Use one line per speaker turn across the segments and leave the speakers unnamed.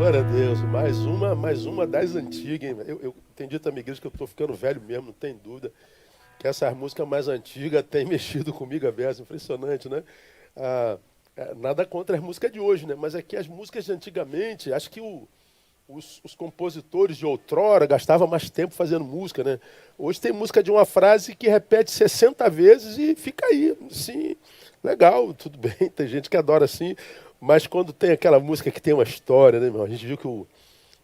Glória a Deus, mais uma das antigas, hein? Eu entendi também, igreja, que eu estou ficando velho mesmo, não tem dúvida, que essas músicas mais antigas têm mexido comigo a beça, impressionante, né? Ah, nada contra as músicas de hoje, né? Mas é que as músicas de antigamente, acho que os compositores de outrora gastavam mais tempo fazendo música, né? Hoje tem música de uma frase que repete 60 vezes e fica aí, sim, legal, tudo bem, tem gente que adora assim, mas quando tem aquela música que tem uma história, né, irmão? A gente viu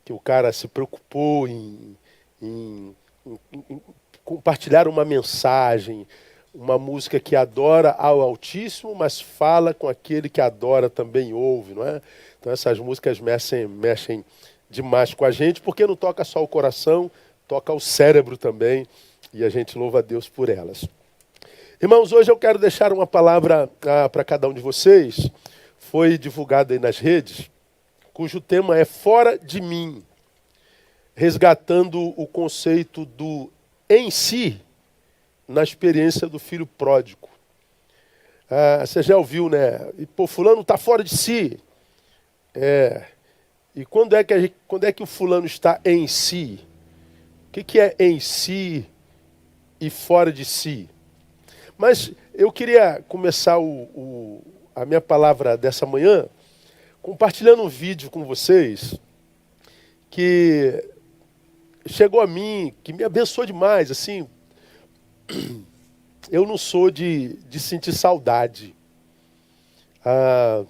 que o cara se preocupou em- em compartilhar uma mensagem, uma música que adora ao Altíssimo, mas fala com aquele que adora também ouve, não é? Então essas músicas mexem demais com a gente, porque não toca só o coração, toca o cérebro também, e a gente louva a Deus por elas. Irmãos, hoje eu quero deixar uma palavra para cada um de vocês. Foi divulgada aí nas redes, cujo tema é Fora de Mim, resgatando o conceito do em si na experiência do filho pródigo. Você já ouviu, né? E, pô, fulano está fora de si. E quando é que o fulano está em si? O que é em si e fora de si? Mas eu queria começar a minha palavra dessa manhã compartilhando um vídeo com vocês que chegou a mim, que me abençoou demais. Assim, eu não sou de sentir saudade. Ah,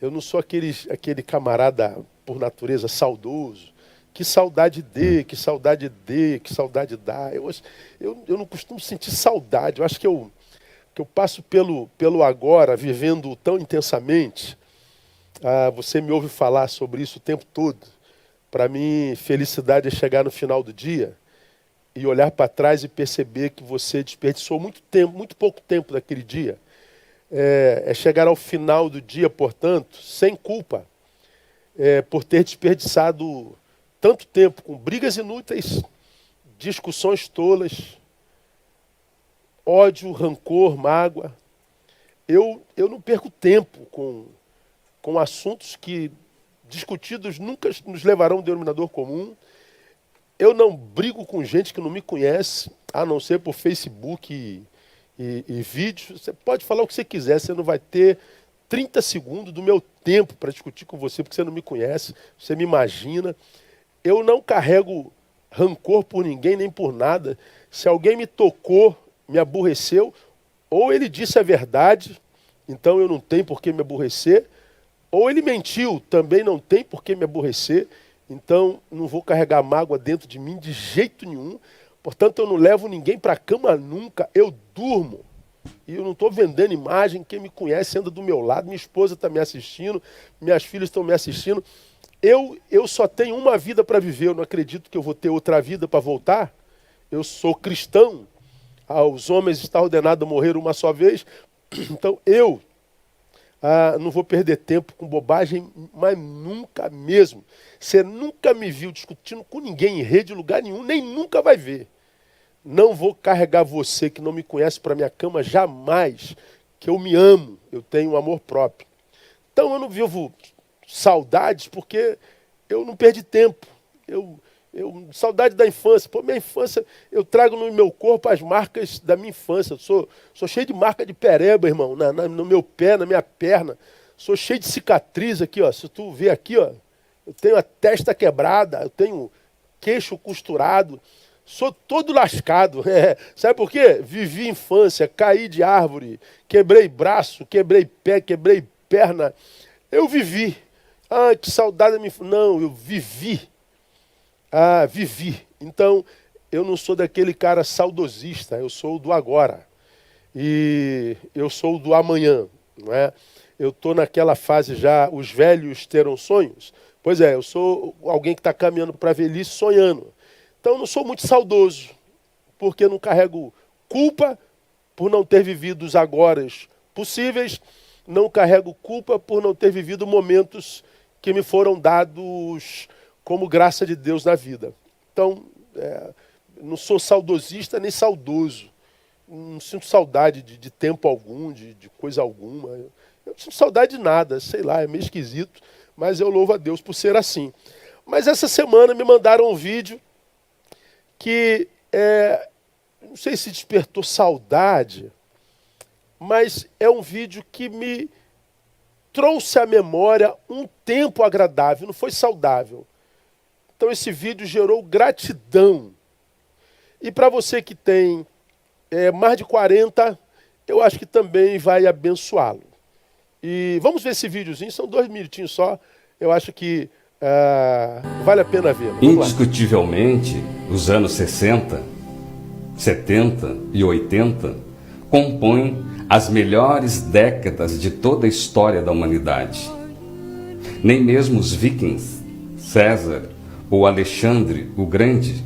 eu não sou aquele camarada por natureza saudoso. Que saudade dê, que saudade dê, que saudade dá. Eu não costumo sentir saudade. Eu acho que eu passo pelo agora, vivendo tão intensamente. Você me ouve falar sobre isso o tempo todo. Para mim, felicidade é chegar no final do dia e olhar para trás e perceber que você desperdiçou muito tempo, muito pouco tempo daquele dia. É chegar ao final do dia, portanto, sem culpa, por ter desperdiçado tanto tempo com brigas inúteis, discussões tolas, ódio, rancor, mágoa. Eu não perco tempo com assuntos que discutidos nunca nos levarão a um denominador comum. Eu não brigo com gente que não me conhece, a não ser por Facebook e vídeos. Você pode falar o que você quiser, você não vai ter 30 segundos do meu tempo para discutir com você, porque você não me conhece, você me imagina. Eu não carrego rancor por ninguém, nem por nada. Se alguém me tocou, me aborreceu, ou ele disse a verdade, então eu não tenho por que me aborrecer, ou ele mentiu, também não tem por que me aborrecer, então não vou carregar mágoa dentro de mim de jeito nenhum. Portanto, eu não levo ninguém para a cama nunca, eu durmo. E eu não estou vendendo imagem, quem me conhece anda do meu lado, minha esposa está me assistindo, minhas filhas estão me assistindo. Eu só tenho uma vida para viver, eu não acredito que eu vou ter outra vida para voltar. Eu sou cristão, aos homens está ordenado a morrer uma só vez, então eu não vou perder tempo com bobagem, mas nunca mesmo. Você nunca me viu discutindo com ninguém em rede, lugar nenhum, nem nunca vai ver. Não vou carregar você que não me conhece para minha cama jamais, que eu me amo, eu tenho um amor próprio. Então eu não vivo saudades porque eu não perdi tempo. Saudade da infância. Pô, minha infância, eu trago no meu corpo as marcas da minha infância. Eu sou cheio de marca de pereba, irmão, no meu pé, na minha perna. Sou cheio de cicatriz aqui, ó. Se tu ver aqui, ó, eu tenho a testa quebrada, eu tenho queixo costurado. Sou todo lascado. Sabe por quê? Vivi infância, caí de árvore, quebrei braço, quebrei pé, quebrei perna. Eu vivi. Que saudade da minha infância. Não, eu vivi. Vivi. Então, eu não sou daquele cara saudosista, eu sou do agora. E eu sou do amanhã, não é? Eu estou naquela fase já, os velhos terão sonhos. Pois é, eu sou alguém que está caminhando para a velhice sonhando. Então, eu não sou muito saudoso, porque eu não carrego culpa por não ter vivido os agoras possíveis, não carrego culpa por não ter vivido momentos que me foram dados como graça de Deus na vida. Então, não sou saudosista nem saudoso. Não sinto saudade de tempo algum, de coisa alguma. Eu não sinto saudade de nada, sei lá, é meio esquisito. mas eu louvo a Deus por ser assim. Mas essa semana me mandaram um vídeo que, não sei se despertou saudade, mas é um vídeo que me trouxe à memória um tempo agradável, não foi saudável. Então esse vídeo gerou gratidão. E para você que tem mais de 40, eu acho que também vai abençoá-lo. E vamos ver esse videozinho, são 2 minutinhos só, eu acho que vale a pena ver.
Indiscutivelmente, os anos 60, 70 e 80 compõem as melhores décadas de toda a história da humanidade. Nem mesmo os vikings, César ou Alexandre o Grande,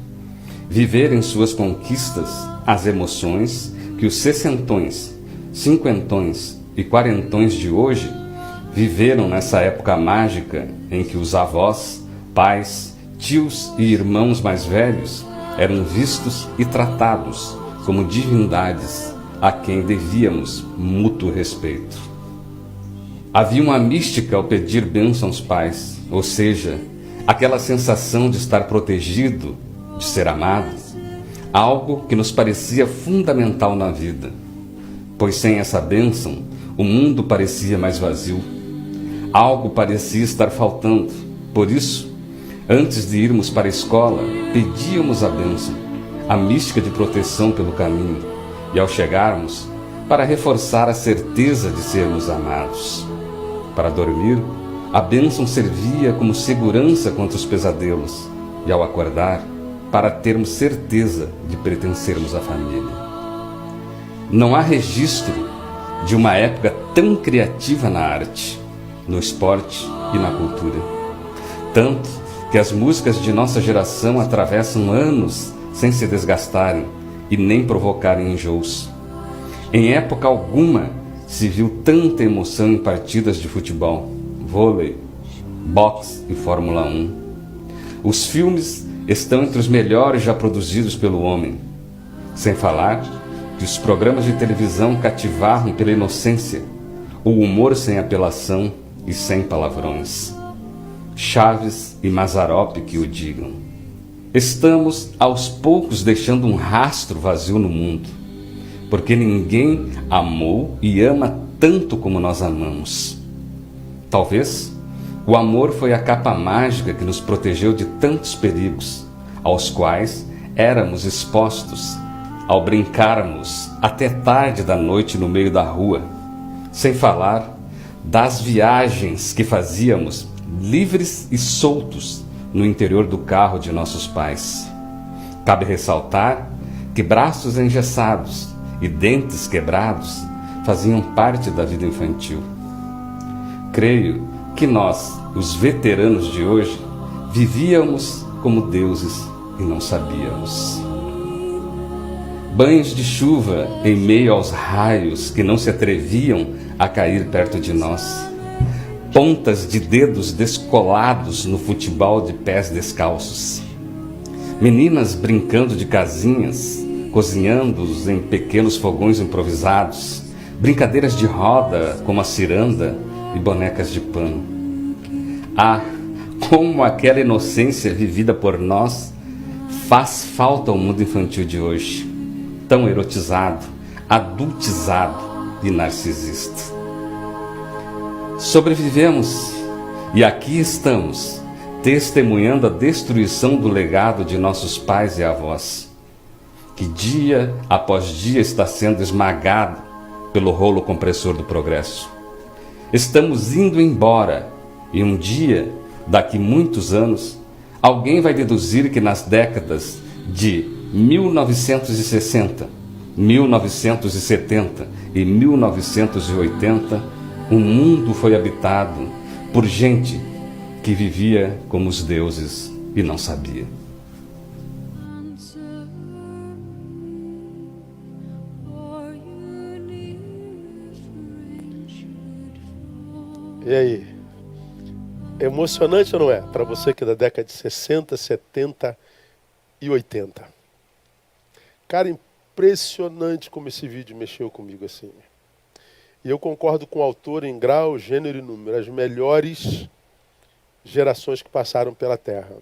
viveram em suas conquistas as emoções que os sessentões, cinquentões e quarentões de hoje viveram nessa época mágica em que os avós, pais, tios e irmãos mais velhos eram vistos e tratados como divindades a quem devíamos mútuo respeito. Havia uma mística ao pedir bênção aos pais, ou seja, aquela sensação de estar protegido, de ser amado, algo que nos parecia fundamental na vida, pois sem essa bênção o mundo parecia mais vazio. Algo parecia estar faltando. Por isso, antes de irmos para a escola, pedíamos a bênção, a mística de proteção pelo caminho, e ao chegarmos, para reforçar a certeza de sermos amados. Para dormir, a bênção servia como segurança contra os pesadelos, e ao acordar, para termos certeza de pertencermos à família. Não há registro de uma época tão criativa na arte, no esporte e na cultura. Tanto que as músicas de nossa geração atravessam anos sem se desgastarem e nem provocarem enjoos. Em época alguma se viu tanta emoção em partidas de futebol, vôlei, boxe e Fórmula 1. Os filmes estão entre os melhores já produzidos pelo homem. Sem falar que os programas de televisão cativaram pela inocência, o humor sem apelação e sem palavrões. Chaves e Mazzaropi que o digam. Estamos aos poucos deixando um rastro vazio no mundo, porque ninguém amou e ama tanto como nós amamos. Talvez o amor foi a capa mágica que nos protegeu de tantos perigos, aos quais éramos expostos ao brincarmos até tarde da noite no meio da rua, sem falar das viagens que fazíamos livres e soltos no interior do carro de nossos pais. Cabe ressaltar que braços engessados e dentes quebrados faziam parte da vida infantil. Creio que nós, os veteranos de hoje, vivíamos como deuses e não sabíamos. Banhos de chuva em meio aos raios que não se atreviam a cair perto de nós. Pontas de dedos descolados no futebol de pés descalços. Meninas brincando de casinhas, cozinhando-os em pequenos fogões improvisados. Brincadeiras de roda como a ciranda e bonecas de pano. Ah, como aquela inocência vivida por nós faz falta ao mundo infantil de hoje, tão erotizado, adultizado e narcisista. Sobrevivemos e aqui estamos, testemunhando a destruição do legado de nossos pais e avós, que dia após dia está sendo esmagado pelo rolo compressor do progresso. Estamos indo embora e um dia, daqui muitos anos, alguém vai deduzir que nas décadas de 1960, 1970 e 1980, o mundo foi habitado por gente que vivia como os deuses e não sabia.
E aí? É emocionante ou não é? Para você que é da década de 60, 70 e 80. Cara, impressionante como esse vídeo mexeu comigo assim. E eu concordo com o autor em grau, gênero e número. As melhores gerações que passaram pela Terra.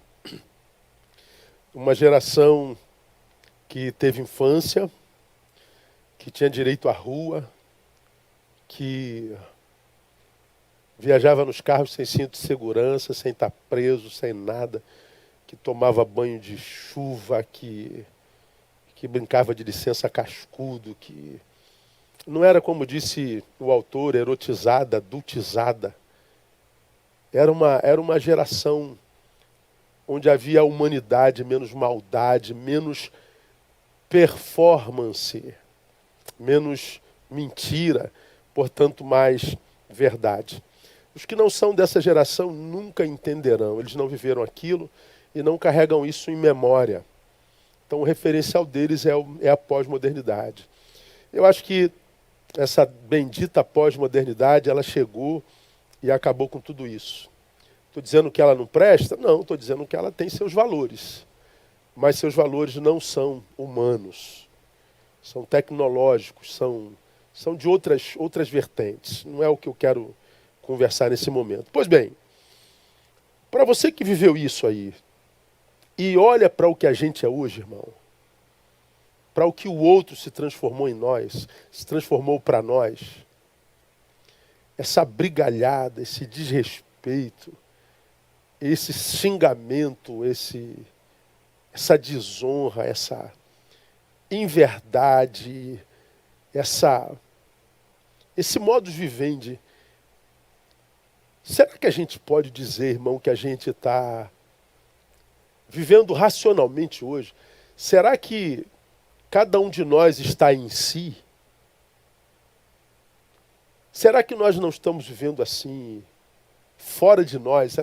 Uma geração que teve infância, que tinha direito à rua, que viajava nos carros sem cinto de segurança, sem estar preso, sem nada, que tomava banho de chuva, que brincava de licença cascudo, que não era, como disse o autor, erotizada, adultizada. Era uma geração onde havia humanidade, menos maldade, menos performance, menos mentira, portanto, mais verdade. Os que não são dessa geração nunca entenderão, eles não viveram aquilo e não carregam isso em memória. Então, o referencial deles é a pós-modernidade. Eu acho que essa bendita pós-modernidade, ela chegou e acabou com tudo isso. Estou dizendo que ela não presta? Não, estou dizendo que ela tem seus valores. Mas seus valores não são humanos. São tecnológicos, são de outras vertentes. Não é o que eu quero conversar nesse momento. Pois bem, para você que viveu isso aí, e olha para o que a gente é hoje, irmão, para o que o outro se transformou em nós, se transformou para nós, essa brigalhada, esse desrespeito, esse xingamento, essa desonra, essa inverdade, esse modus vivendi. Será que a gente pode dizer, irmão, que a gente está vivendo racionalmente hoje? Será que cada um de nós está em si? Será que nós não estamos vivendo assim, fora de nós?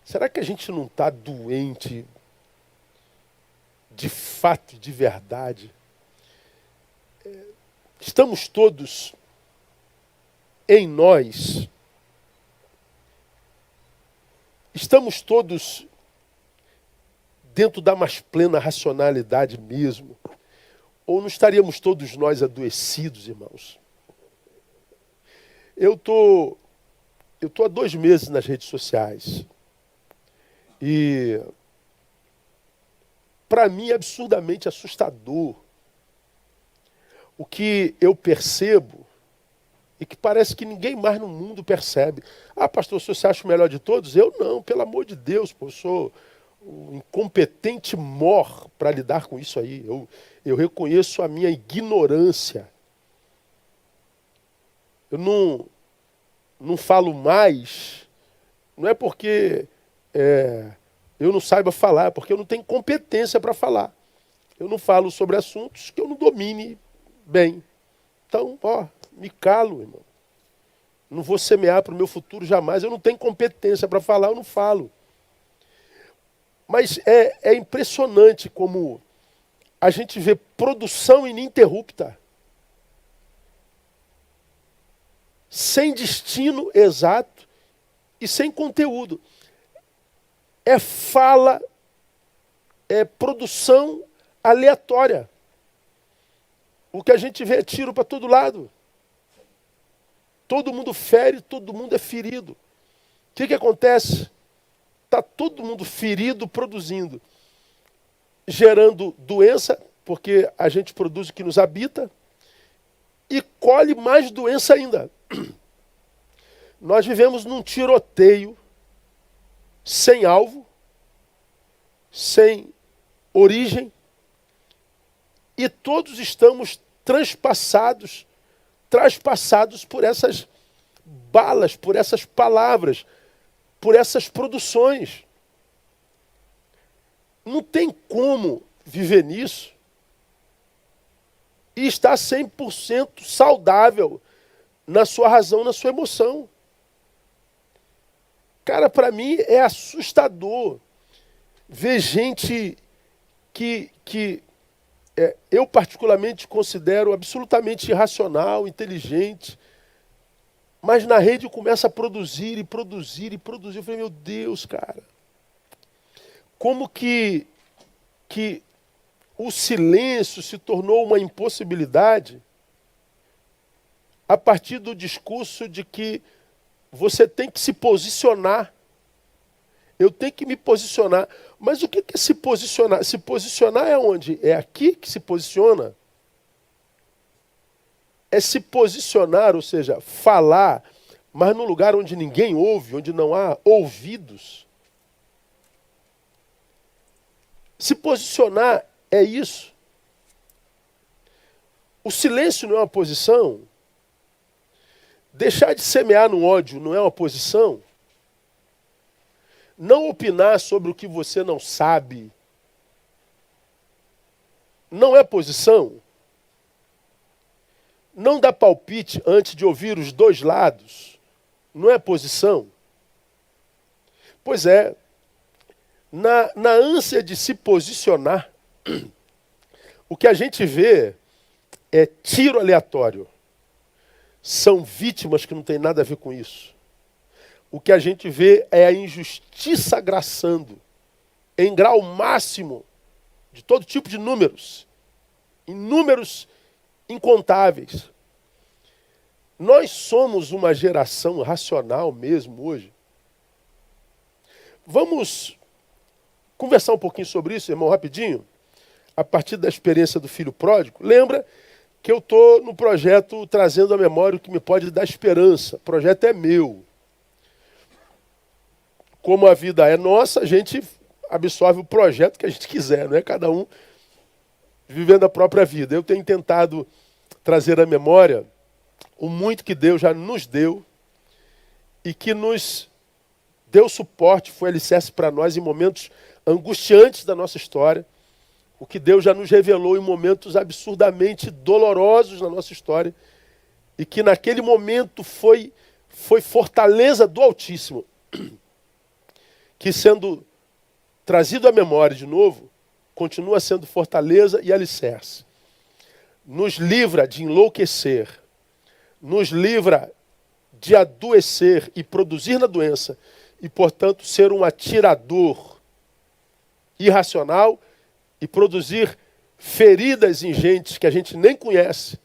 Será que a gente não está doente de fato, de verdade? Estamos todos em nós. Estamos todos dentro da mais plena racionalidade mesmo? Ou não estaríamos todos nós adoecidos, irmãos? Eu tô há 2 meses nas redes sociais. E para mim é absurdamente assustador o que eu percebo e que parece que ninguém mais no mundo percebe. Ah, pastor, você se acha o melhor de todos? Eu não, pelo amor de Deus, pô, eu sou um incompetente mor para lidar com isso aí. Eu reconheço a minha ignorância. Eu não falo mais, não é porque eu não saiba falar, é porque eu não tenho competência para falar. Eu não falo sobre assuntos que eu não domine bem. Então, me calo, irmão. Não vou semear para o meu futuro jamais. Eu não tenho competência para falar, eu não falo. Mas é impressionante como a gente vê produção ininterrupta, sem destino exato e sem conteúdo. É fala, é produção aleatória. O que a gente vê é tiro para todo lado. Todo mundo fere, todo mundo é ferido. O que acontece? Está todo mundo ferido, produzindo, gerando doença, porque a gente produz o que nos habita, e colhe mais doença ainda. Nós vivemos num tiroteio sem alvo, sem origem, e todos estamos traspassados por essas balas, por essas palavras, por essas produções. Não tem como viver nisso e estar 100% saudável na sua razão, na sua emoção. Cara, para mim é assustador ver gente que eu particularmente considero absolutamente irracional, inteligente, mas na rede começa a produzir e produzir e produzir. Eu falei, meu Deus, cara, como que o silêncio se tornou uma impossibilidade a partir do discurso de que você tem que se posicionar. Eu tenho que me posicionar. Mas o que é se posicionar? Se posicionar é onde? É aqui que se posiciona? É se posicionar, ou seja, falar, mas num lugar onde ninguém ouve, onde não há ouvidos. Se posicionar é isso. O silêncio não é uma posição. Deixar de semear no ódio não é uma posição. Não opinar sobre o que você não sabe não é posição. Não dar palpite antes de ouvir os dois lados não é posição. Pois é, na ânsia de se posicionar, o que a gente vê é tiro aleatório. São vítimas que não tem nada a ver com isso. O que a gente vê é a injustiça agraçando em grau máximo de todo tipo de números. Em números incontáveis. Nós somos uma geração racional mesmo hoje. Vamos conversar um pouquinho sobre isso, irmão, rapidinho? A partir da experiência do filho pródigo. Lembra que eu estou no projeto trazendo à memória o que me pode dar esperança. O projeto é meu. Como a vida é nossa, a gente absorve o projeto que a gente quiser, não é? Cada um vivendo a própria vida. Eu tenho tentado trazer à memória o muito que Deus já nos deu e que nos deu suporte, foi alicerce para nós em momentos angustiantes da nossa história, o que Deus já nos revelou em momentos absurdamente dolorosos na nossa história e que naquele momento foi fortaleza do Altíssimo, que sendo trazido à memória de novo, continua sendo fortaleza e alicerce. Nos livra de enlouquecer, nos livra de adoecer e produzir na doença, e, portanto, ser um atirador irracional e produzir feridas em gente que a gente nem conhece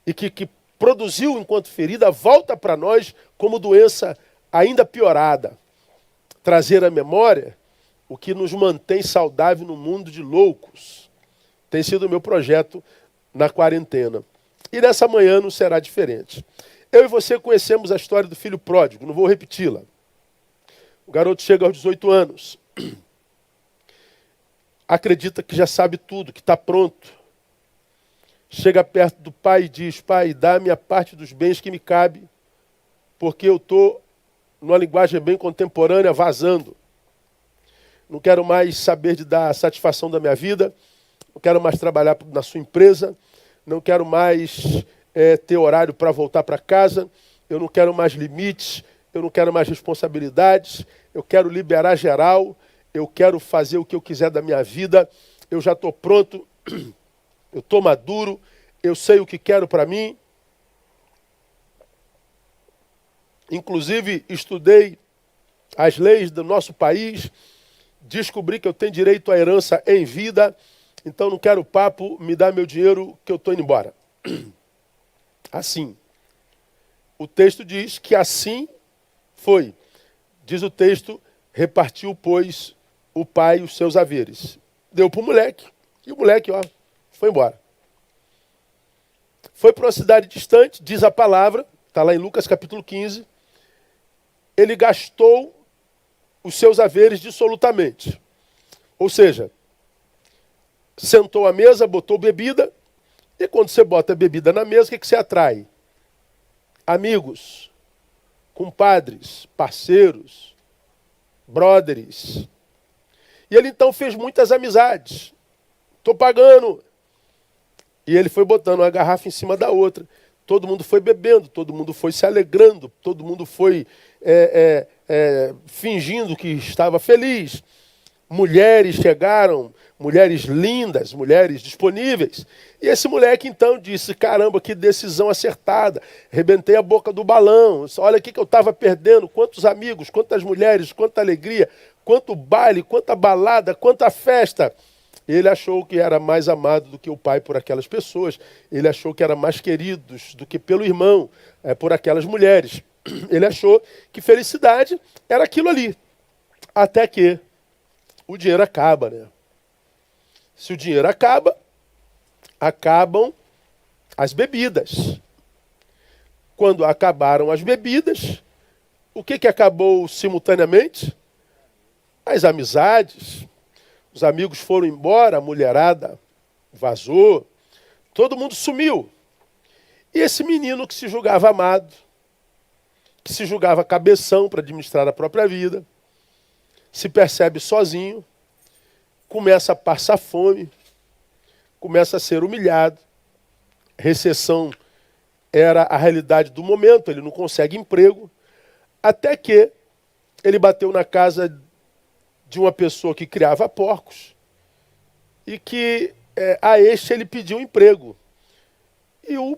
e que produziu enquanto ferida, volta para nós como doença ainda piorada. Trazer à memória o que nos mantém saudável no mundo de loucos. Tem sido o meu projeto na quarentena. E nessa manhã não será diferente. Eu e você conhecemos a história do filho pródigo, não vou repeti-la. O garoto chega aos 18 anos. Acredita que já sabe tudo, que está pronto. Chega perto do pai e diz: pai, dá-me a parte dos bens que me cabe, porque eu estou, numa linguagem bem contemporânea, vazando. Não quero mais saber de dar a satisfação da minha vida, não quero mais trabalhar na sua empresa, não quero mais ter horário para voltar para casa, eu não quero mais limites, eu não quero mais responsabilidades, eu quero liberar geral, eu quero fazer o que eu quiser da minha vida, eu já estou pronto, eu estou maduro, eu sei o que quero para mim. Inclusive, estudei as leis do nosso país, descobri que eu tenho direito à herança em vida, então não quero papo, me dá meu dinheiro que eu estou indo embora. Assim. O texto diz que assim foi. Diz o texto, repartiu, pois, o pai os seus haveres. Deu para o moleque, e o moleque, foi embora. Foi para uma cidade distante, diz a palavra, está lá em Lucas capítulo 15, ele gastou os seus haveres dissolutamente. Ou seja, sentou à mesa, botou bebida, e quando você bota bebida na mesa, o que você atrai? Amigos, compadres, parceiros, brothers. E ele então fez muitas amizades. Estou pagando. E ele foi botando uma garrafa em cima da outra. Todo mundo foi bebendo, todo mundo foi se alegrando, todo mundo foi fingindo que estava feliz. Mulheres chegaram, mulheres lindas, mulheres disponíveis. E esse moleque então disse: caramba, que decisão acertada. Arrebentei a boca do balão. Olha o que eu estava perdendo. Quantos amigos, quantas mulheres, quanta alegria, quanto baile, quanta balada, quanta festa. Ele achou que era mais amado do que o pai por aquelas pessoas. Ele achou que era mais querido do que pelo irmão, por aquelas mulheres. Ele achou que felicidade era aquilo ali. Até que o dinheiro acaba, né? Se o dinheiro acaba, acabam as bebidas. Quando acabaram as bebidas, o que acabou simultaneamente? As amizades. Os amigos foram embora, a mulherada vazou, todo mundo sumiu. E esse menino que se julgava amado, que se julgava cabeção para administrar a própria vida, se percebe sozinho, começa a passar fome, começa a ser humilhado. Recessão era a realidade do momento, ele não consegue emprego, até que ele bateu na casa de uma pessoa que criava porcos e que a este ele pediu um emprego. E o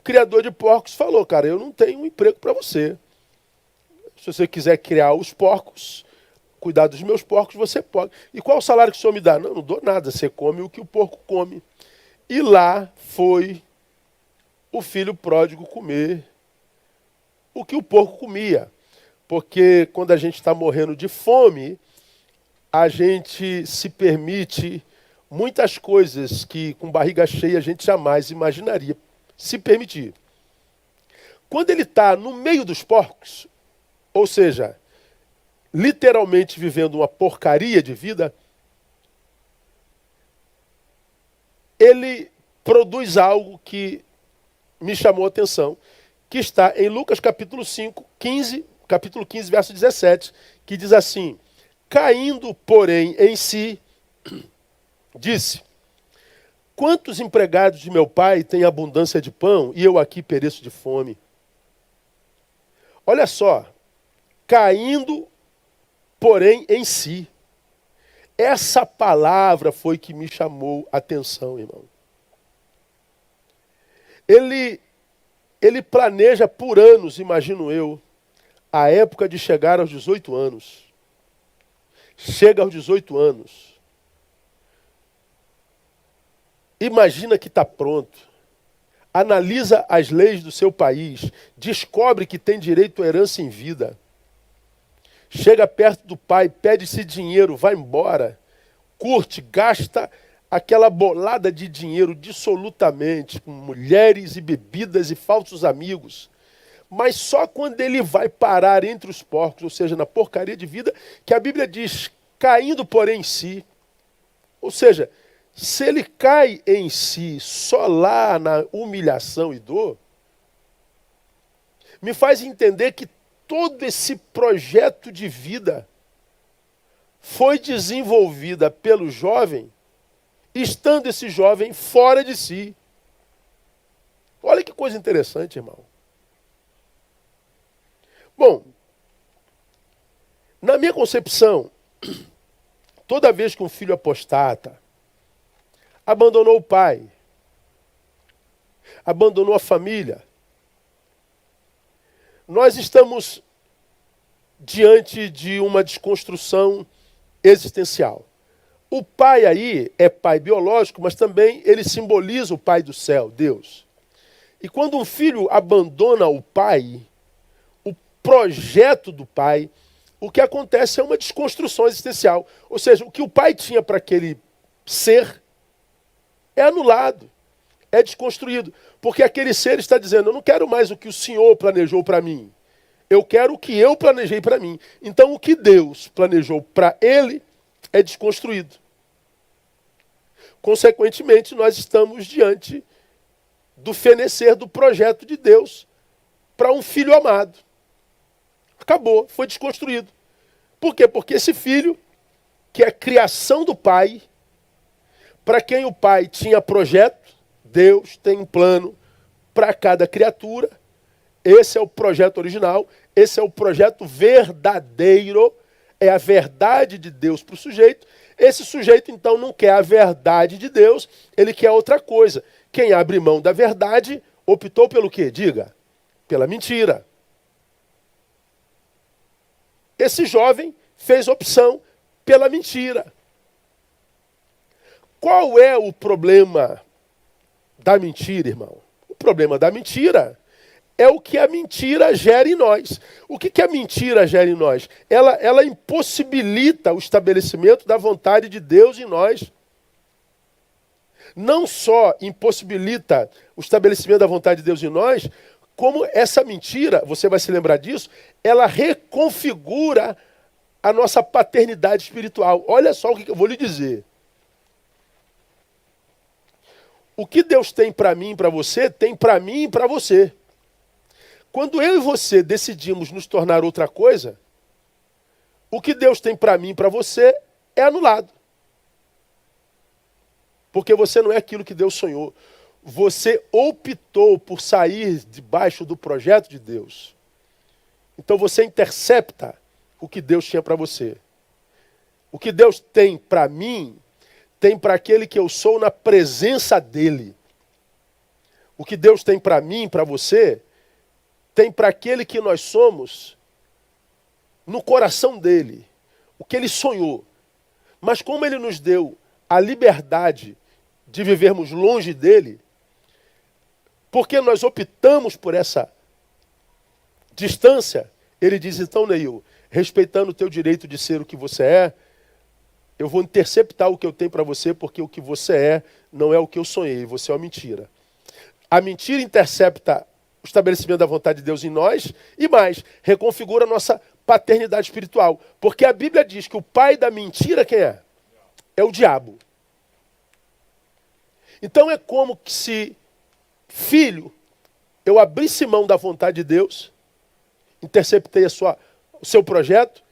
criador de porcos falou, cara, eu não tenho um emprego para você. Se você quiser criar os porcos, cuidar dos meus porcos, você pode. E qual o salário que o senhor me dá? Não, não dou nada, você come o que o porco come. E lá foi o filho pródigo comer o que o porco comia. Porque quando a gente está morrendo de fome, a gente se permite muitas coisas que com barriga cheia a gente jamais imaginaria se permitir. Quando ele está no meio dos porcos, ou seja, literalmente vivendo uma porcaria de vida, ele produz algo que me chamou a atenção, que está em Lucas capítulo 15, verso 17, que diz assim: caindo, porém, em si, disse: quantos empregados de meu pai têm abundância de pão e eu aqui pereço de fome? Olha só, caindo, porém, em si. Essa palavra foi que me chamou a atenção, irmão. Ele planeja por anos, imagino eu, a época de chegar aos 18 anos. Chega aos 18 anos. Imagina que está pronto. Analisa as leis do seu país. Descobre que tem direito à herança em vida. Chega perto do pai, pede-se dinheiro, vai embora. Curte, gasta aquela bolada de dinheiro dissolutamente, com mulheres e bebidas e falsos amigos. Mas só quando ele vai parar entre os porcos, ou seja, na porcaria de vida, que a Bíblia diz, caindo porém em si. Ou seja, se ele cai em si só lá na humilhação e dor, me faz entender que todo esse projeto de vida foi desenvolvida pelo jovem, estando esse jovem fora de si. Olha que coisa interessante, irmão. Bom, na minha concepção, toda vez que um filho apostata abandonou o pai, abandonou a família, nós estamos diante de uma desconstrução existencial. O pai aí é pai biológico, mas também ele simboliza o pai do céu, Deus. E quando um filho abandona o pai, o projeto do pai, o que acontece é uma desconstrução existencial. Ou seja, o que o pai tinha para aquele ser é anulado, é desconstruído. Porque aquele ser está dizendo, eu não quero mais o que o Senhor planejou para mim. Eu quero o que eu planejei para mim. Então o que Deus planejou para ele é desconstruído. Consequentemente, nós estamos diante do fenecer do projeto de Deus para um filho amado. Acabou, foi desconstruído. Por quê? Porque esse filho, que é a criação do pai, para quem o pai tinha projeto, Deus tem um plano para cada criatura. Esse é o projeto original, esse é o projeto verdadeiro, é a verdade de Deus para o sujeito. Esse sujeito, então, não quer a verdade de Deus, ele quer outra coisa. Quem abre mão da verdade, optou pelo quê? Diga, pela mentira. Esse jovem fez opção pela mentira. Qual é o problema da mentira, irmão? O problema da mentira é o que a mentira gera em nós. O que a mentira gera em nós? Ela impossibilita o estabelecimento da vontade de Deus em nós. Não só impossibilita o estabelecimento da vontade de Deus em nós, como essa mentira, você vai se lembrar disso, ela reconfigura a nossa paternidade espiritual. Olha só o que eu vou lhe dizer. O que Deus tem para mim e para você, tem para mim e para você. Quando eu e você decidimos nos tornar outra coisa, o que Deus tem para mim e para você é anulado. Porque você não é aquilo que Deus sonhou. Você optou por sair debaixo do projeto de Deus. Então você intercepta o que Deus tinha para você. O que Deus tem para mim, tem para aquele que eu sou na presença dele. O que Deus tem para mim, para você, tem para aquele que nós somos no coração dele. O que ele sonhou. Mas como ele nos deu a liberdade de vivermos longe dele, porque nós optamos por essa distância, ele diz, então, Neil, respeitando o teu direito de ser o que você é, eu vou interceptar o que eu tenho para você, porque o que você é não é o que eu sonhei, você é uma mentira. A mentira intercepta o estabelecimento da vontade de Deus em nós, e mais, reconfigura a nossa paternidade espiritual. Porque a Bíblia diz que o pai da mentira, quem é? É o diabo. Então é como se, filho, eu abrisse mão da vontade de Deus, interceptei o seu projeto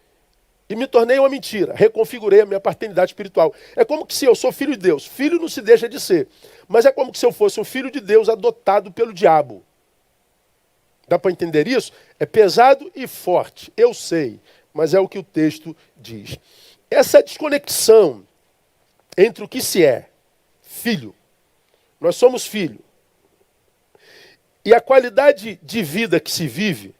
e me tornei uma mentira. Reconfigurei a minha paternidade espiritual. É como que se eu sou filho de Deus. Filho não se deixa de ser. Mas é como que se eu fosse um filho de Deus adotado pelo diabo. Dá para entender isso? É pesado e forte. Eu sei. Mas é o que o texto diz. Essa desconexão entre o que se é filho. Nós somos filho. E a qualidade de vida que se vive,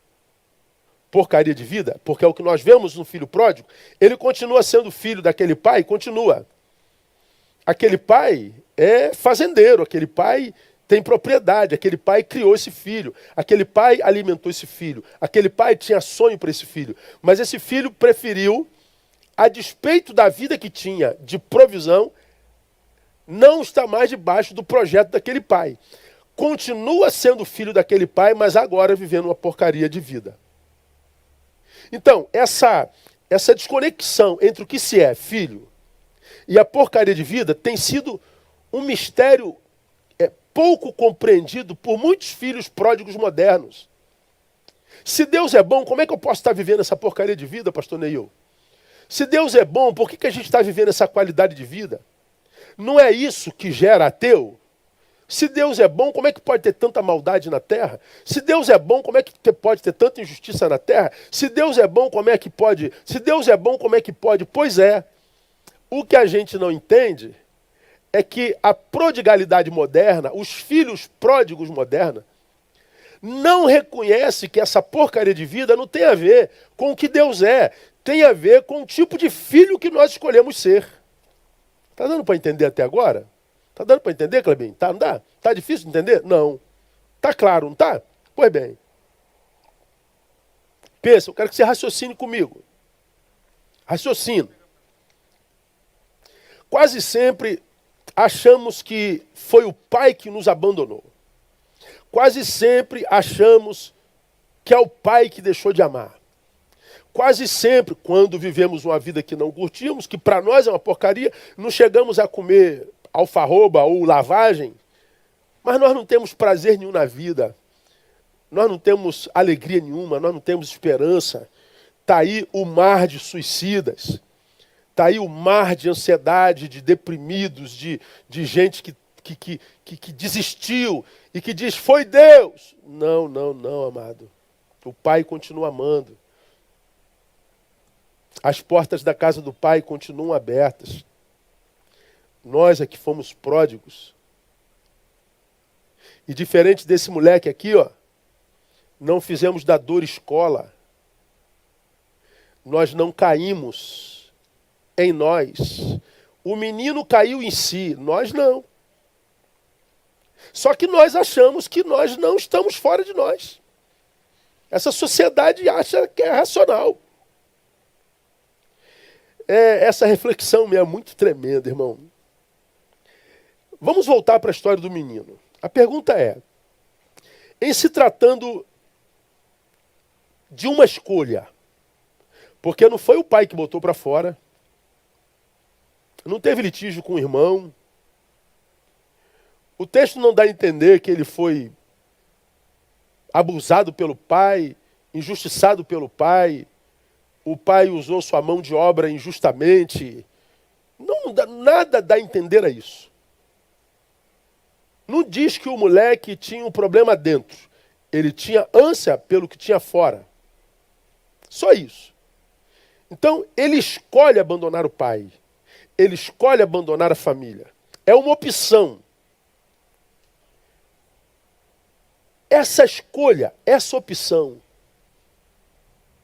porcaria de vida, porque é o que nós vemos no filho pródigo, ele continua sendo filho daquele pai, continua. Aquele pai é fazendeiro, aquele pai tem propriedade, aquele pai criou esse filho, aquele pai alimentou esse filho, aquele pai tinha sonho para esse filho, mas esse filho preferiu, a despeito da vida que tinha de provisão, não está mais debaixo do projeto daquele pai. Continua sendo filho daquele pai, mas agora vivendo uma porcaria de vida. Então, essa desconexão entre o que se é filho e a porcaria de vida tem sido um mistério pouco compreendido por muitos filhos pródigos modernos. Se Deus é bom, como é que eu posso estar vivendo essa porcaria de vida, pastor Neil? Se Deus é bom, por que a gente está vivendo essa qualidade de vida? Não é isso que gera ateu? Se Deus é bom, como é que pode ter tanta maldade na terra? Se Deus é bom, como é que pode ter tanta injustiça na terra? Se Deus é bom, como é que pode? Se Deus é bom, como é que pode? Pois é. O que a gente não entende é que a prodigalidade moderna, os filhos pródigos modernos, não reconhecem que essa porcaria de vida não tem a ver com o que Deus é. Tem a ver com o tipo de filho que nós escolhemos ser. Está dando para entender até agora? Está dando para entender, Clebinho? Tá, não dá? Está difícil de entender? Não. Está claro, não está? Pois bem. Pensa, eu quero que você raciocine comigo. Raciocina. Quase sempre achamos que foi o pai que nos abandonou. Quase sempre achamos que é o pai que deixou de amar. Quase sempre, quando vivemos uma vida que não curtimos, que para nós é uma porcaria, não chegamos a comer alfarroba ou lavagem, mas nós não temos prazer nenhum na vida. Nós não temos alegria nenhuma, nós não temos esperança. Está aí o mar de suicidas. Está aí o mar de ansiedade, de deprimidos, de gente que desistiu e que diz, foi Deus. Não, amado. O Pai continua amando. As portas da casa do Pai continuam abertas. Nós é que fomos pródigos. E diferente desse moleque aqui, ó, não fizemos da dor escola. Nós não caímos em nós. O menino caiu em si, nós não. Só que nós achamos que nós não estamos fora de nós. Essa sociedade acha que é racional. Essa reflexão minha é muito tremenda, irmão. Vamos voltar para a história do menino. A pergunta é, em se tratando de uma escolha, porque não foi o pai que botou para fora, não teve litígio com o irmão, o texto não dá a entender que ele foi abusado pelo pai, injustiçado pelo pai, o pai usou sua mão de obra injustamente. Nada dá a entender a isso. Não diz que o moleque tinha um problema dentro. Ele tinha ânsia pelo que tinha fora. Só isso. Então, ele escolhe abandonar o pai. Ele escolhe abandonar a família. É uma opção. Essa escolha, essa opção,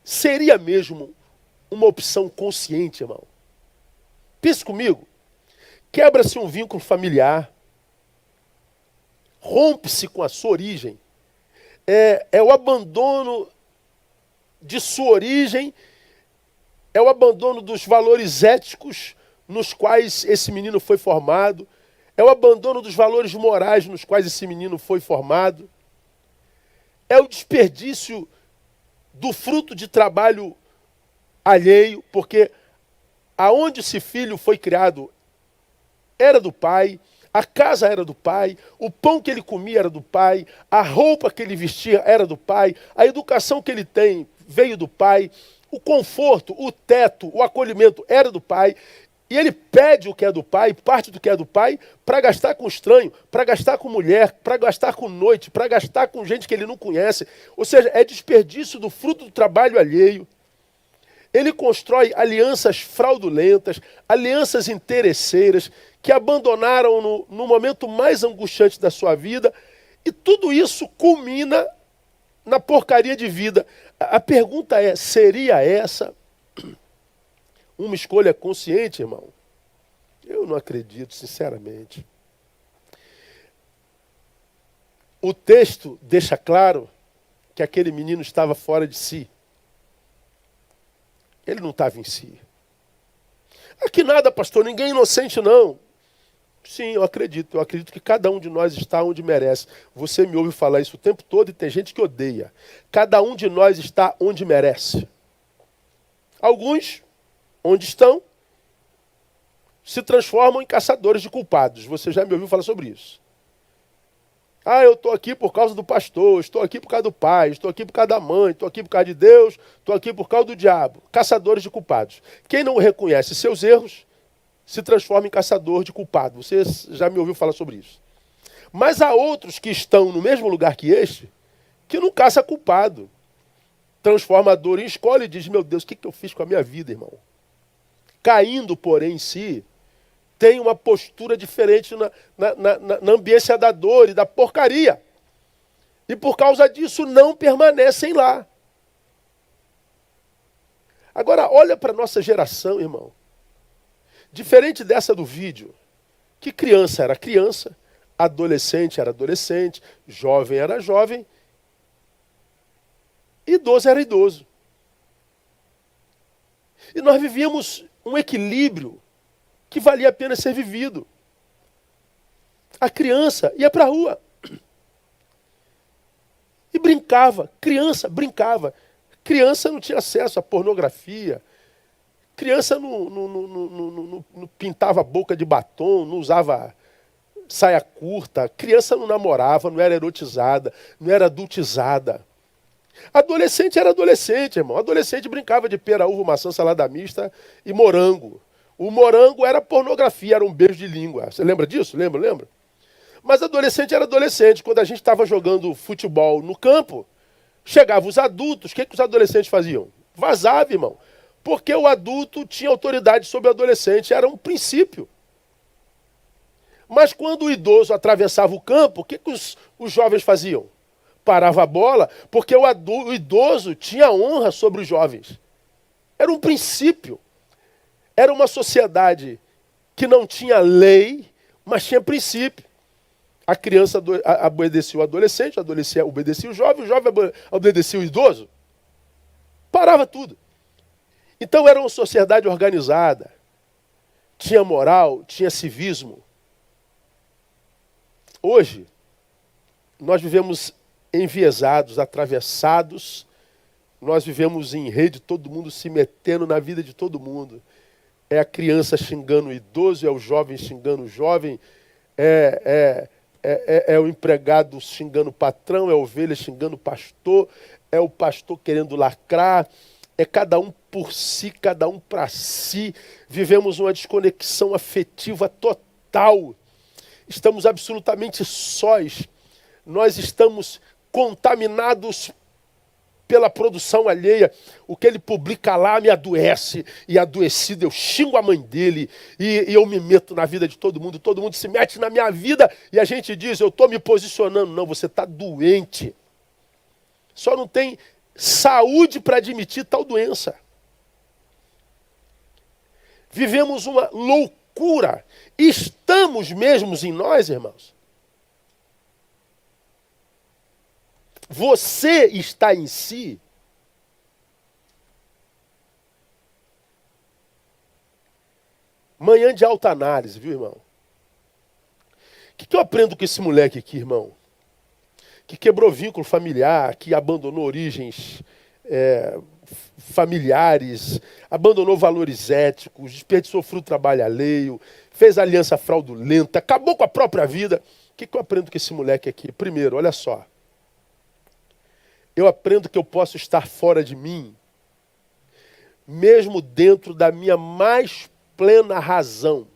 seria mesmo uma opção consciente, irmão? Pense comigo. Quebra-se um vínculo familiar. Rompe-se com a sua origem. É o abandono de sua origem, é o abandono dos valores éticos nos quais esse menino foi formado, é o abandono dos valores morais nos quais esse menino foi formado, é o desperdício do fruto de trabalho alheio, porque aonde esse filho foi criado era do pai, a casa era do pai, o pão que ele comia era do pai, a roupa que ele vestia era do pai, a educação que ele tem veio do pai, o conforto, o teto, o acolhimento era do pai, e ele pede o que é do pai, parte do que é do pai, para gastar com estranho, para gastar com mulher, para gastar com noite, para gastar com gente que ele não conhece. Ou seja, é desperdício do fruto do trabalho alheio. Ele constrói alianças fraudulentas, alianças interesseiras, que abandonaram no momento mais angustiante da sua vida, e tudo isso culmina na porcaria de vida. A pergunta é, seria essa uma escolha consciente, irmão? Eu não acredito, sinceramente. O texto deixa claro que aquele menino estava fora de si. Ele não estava em si. Aqui nada, pastor, ninguém é inocente, não. Sim, eu acredito que cada um de nós está onde merece. Você me ouve falar isso o tempo todo e tem gente que odeia. Cada um de nós está onde merece. Alguns, onde estão, se transformam em caçadores de culpados. Você já me ouviu falar sobre isso. Ah, eu estou aqui por causa do pastor, estou aqui por causa do pai, estou aqui por causa da mãe, estou aqui por causa de Deus, estou aqui por causa do diabo. Caçadores de culpados. Quem não reconhece seus erros, se transforma em caçador de culpado. Você já me ouviu falar sobre isso. Mas há outros que estão no mesmo lugar que este, que não caça culpado. Transforma a dor em escolha e diz, meu Deus, o que eu fiz com a minha vida, irmão? Caindo, porém, em si, tem uma postura diferente na ambiência da dor e da porcaria. E por causa disso não permanecem lá. Agora, olha para a nossa geração, irmão. Diferente dessa do vídeo, que criança era criança, adolescente era adolescente, jovem era jovem, idoso era idoso. E nós vivíamos um equilíbrio que valia a pena ser vivido. A criança ia para a rua e brincava. Criança brincava. Criança não tinha acesso à pornografia. Criança não pintava a boca de batom, não usava saia curta. Criança não namorava, não era erotizada, não era adultizada. Adolescente era adolescente, irmão. Adolescente brincava de pera, uva, maçã, salada mista e morango. O morango era pornografia, era um beijo de língua. Você lembra disso? Lembra? Mas adolescente era adolescente. Quando a gente estava jogando futebol no campo, chegavam os adultos, o que os adolescentes faziam? Vazavam, irmão. Porque o adulto tinha autoridade sobre o adolescente, era um princípio. Mas quando o idoso atravessava o campo, o que os jovens faziam? Parava a bola, porque o idoso tinha honra sobre os jovens. Era um princípio. Era uma sociedade que não tinha lei, mas tinha princípio. A criança obedecia o adolescente, o adolescente obedecia o jovem obedecia o idoso. Parava tudo. Então era uma sociedade organizada. Tinha moral, tinha civismo. Hoje, nós vivemos enviesados, atravessados. Nós vivemos em rede, todo mundo se metendo na vida de todo mundo. É a criança xingando o idoso, é o jovem xingando o jovem, é o empregado xingando o patrão, é a ovelha xingando o pastor, é o pastor querendo lacrar, é cada um por si, cada um para si. Vivemos uma desconexão afetiva total. Estamos absolutamente sós. Nós estamos contaminados pela produção alheia. O que ele publica lá me adoece, e adoecido eu xingo a mãe dele, e eu me meto na vida de todo mundo se mete na minha vida, e a gente diz, eu estou me posicionando. Não, você está doente. Só não tem saúde para admitir tal doença. Vivemos uma loucura. Estamos mesmos em nós, irmãos? Você está em si? Manhã de alta análise, viu, irmão? O que eu aprendo com esse moleque aqui, irmão? Que quebrou vínculo familiar, que abandonou origens familiares, abandonou valores éticos, desperdiçou fruto do trabalho alheio, fez aliança fraudulenta, acabou com a própria vida. O que eu aprendo com esse moleque aqui? Primeiro, olha só. Eu aprendo que eu posso estar fora de mim, mesmo dentro da minha mais plena razão.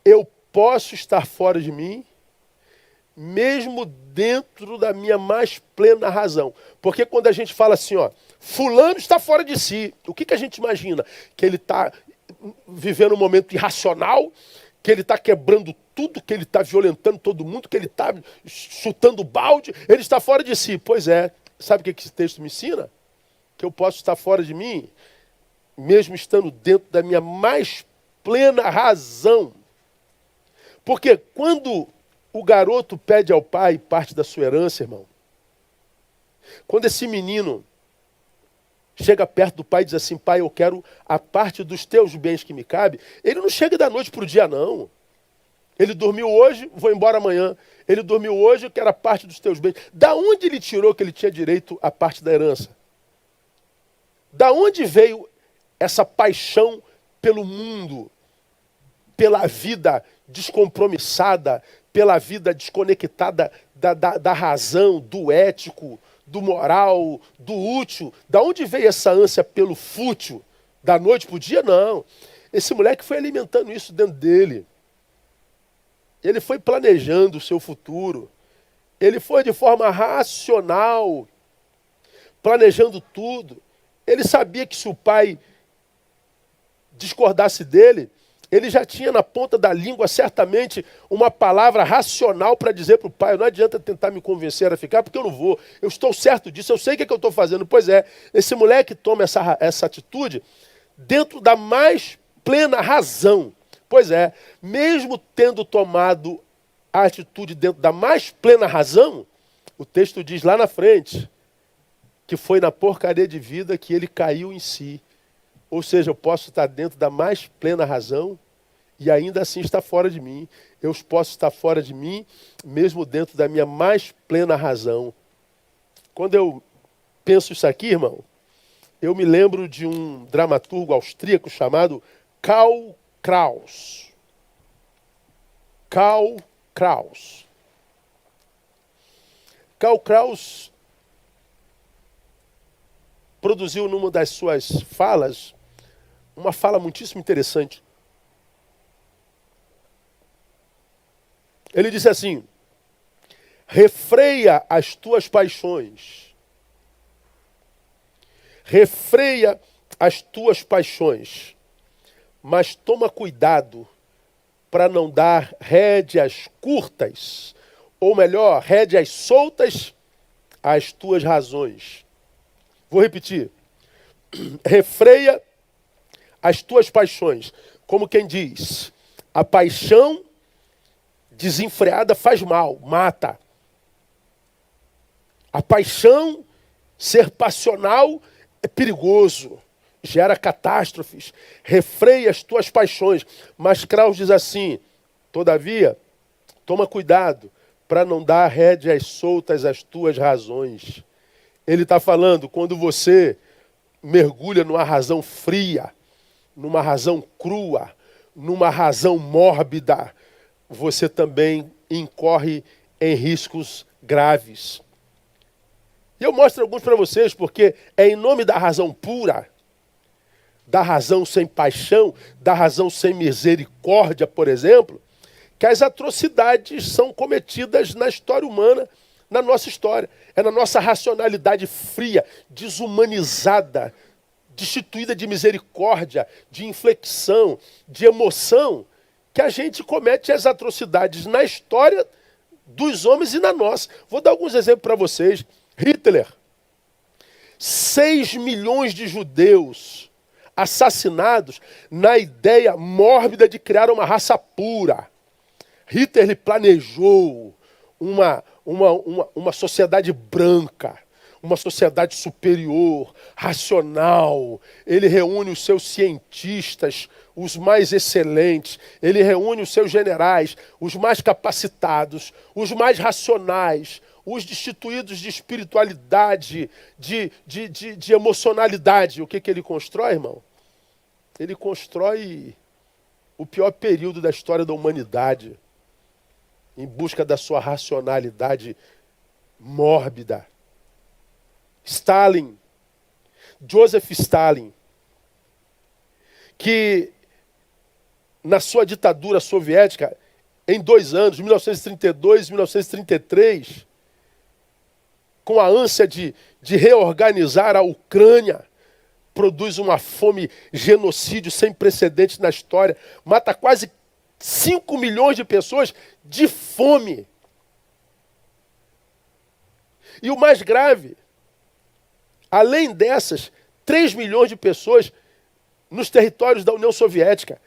Eu posso estar fora de mim, mesmo dentro da minha mais plena razão. Porque quando a gente fala assim, ó, fulano está fora de si, o que a gente imagina? Que ele está vivendo um momento irracional, que ele está quebrando tudo, que ele está violentando todo mundo, que ele está chutando balde, ele está fora de si. Pois é, sabe o que esse texto me ensina? Que eu posso estar fora de mim, mesmo estando dentro da minha mais plena razão. Porque quando o garoto pede ao pai parte da sua herança, irmão, quando esse menino chega perto do pai e diz assim, pai, eu quero a parte dos teus bens que me cabe, ele não chega da noite para o dia, não. Ele dormiu hoje, vou embora amanhã. Ele dormiu hoje, eu quero a parte dos teus bens. Da onde ele tirou que ele tinha direito à parte da herança? Da onde veio essa paixão pelo mundo, pela vida descompromissada, pela vida desconectada da razão, do ético, do moral, do útil? Da onde veio essa ânsia pelo fútil? Da noite para o dia? Não. Esse moleque foi alimentando isso dentro dele. Ele foi planejando o seu futuro. Ele foi de forma racional, planejando tudo. Ele sabia que se o pai discordasse dele, ele já tinha na ponta da língua certamente uma palavra racional para dizer para o pai, não adianta tentar me convencer a ficar, porque eu não vou. Eu estou certo disso, eu sei o que eu estou fazendo. Pois é, esse moleque toma essa atitude dentro da mais plena razão. Pois é, mesmo tendo tomado a atitude dentro da mais plena razão, o texto diz lá na frente que foi na porcaria de vida que ele caiu em si. Ou seja, eu posso estar dentro da mais plena razão e ainda assim estar fora de mim. Eu posso estar fora de mim mesmo dentro da minha mais plena razão. Quando eu penso isso aqui, irmão, eu me lembro de um dramaturgo austríaco chamado Karl Kraus. Karl Kraus. Karl Kraus produziu numa das suas falas uma fala muitíssimo interessante. Ele disse assim: refreia as tuas paixões. Refreia as tuas paixões. Mas toma cuidado para não dar rédeas curtas, ou melhor, rédeas soltas às tuas razões. Vou repetir. Refreia as tuas paixões. Como quem diz, a paixão desenfreada faz mal, mata. A paixão, ser passional, é perigoso, gera catástrofes, refreia as tuas paixões. Mas Krauss diz assim: todavia, toma cuidado para não dar rédeas soltas às tuas razões. Ele está falando, quando você mergulha numa razão fria, numa razão crua, numa razão mórbida, você também incorre em riscos graves. E eu mostro alguns para vocês, porque é em nome da razão pura, da razão sem paixão, da razão sem misericórdia, por exemplo, que as atrocidades são cometidas na história humana, na nossa história. É na nossa racionalidade fria, desumanizada, destituída de misericórdia, de inflexão, de emoção, que a gente comete as atrocidades na história dos homens e na nossa. Vou dar alguns exemplos para vocês. Hitler, 6 milhões de judeus assassinados na ideia mórbida de criar uma raça pura. Hitler planejou uma sociedade branca, uma sociedade superior, racional. Ele reúne os seus cientistas, os mais excelentes. Ele reúne os seus generais, os mais capacitados, os mais racionais, os destituídos de espiritualidade, de emocionalidade. O que ele constrói, irmão? Ele constrói o pior período da história da humanidade, em busca da sua racionalidade mórbida. Stalin, Joseph Stalin, que na sua ditadura soviética, em 2 anos, 1932 e 1933, com a ânsia de reorganizar a Ucrânia, produz uma fome, genocídio sem precedentes na história, mata quase 5 milhões de pessoas de fome. E o mais grave, além dessas, 3 milhões de pessoas nos territórios da União Soviética.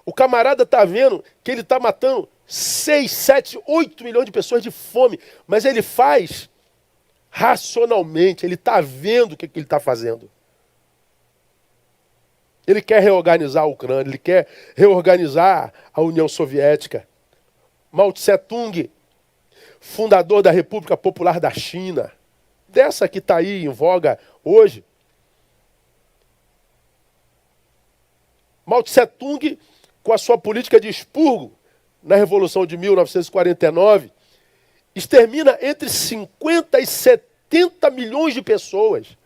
O camarada está vendo que ele está matando 6, 7, 8 milhões de pessoas de fome, mas ele faz racionalmente, ele está vendo o que ele está fazendo. Ele quer reorganizar a Ucrânia, ele quer reorganizar a União Soviética. Mao Tse-tung, fundador da República Popular da China, dessa que está aí em voga hoje. Mao Tse-tung, com a sua política de expurgo, na Revolução de 1949, extermina entre 50 e 70 milhões de pessoas.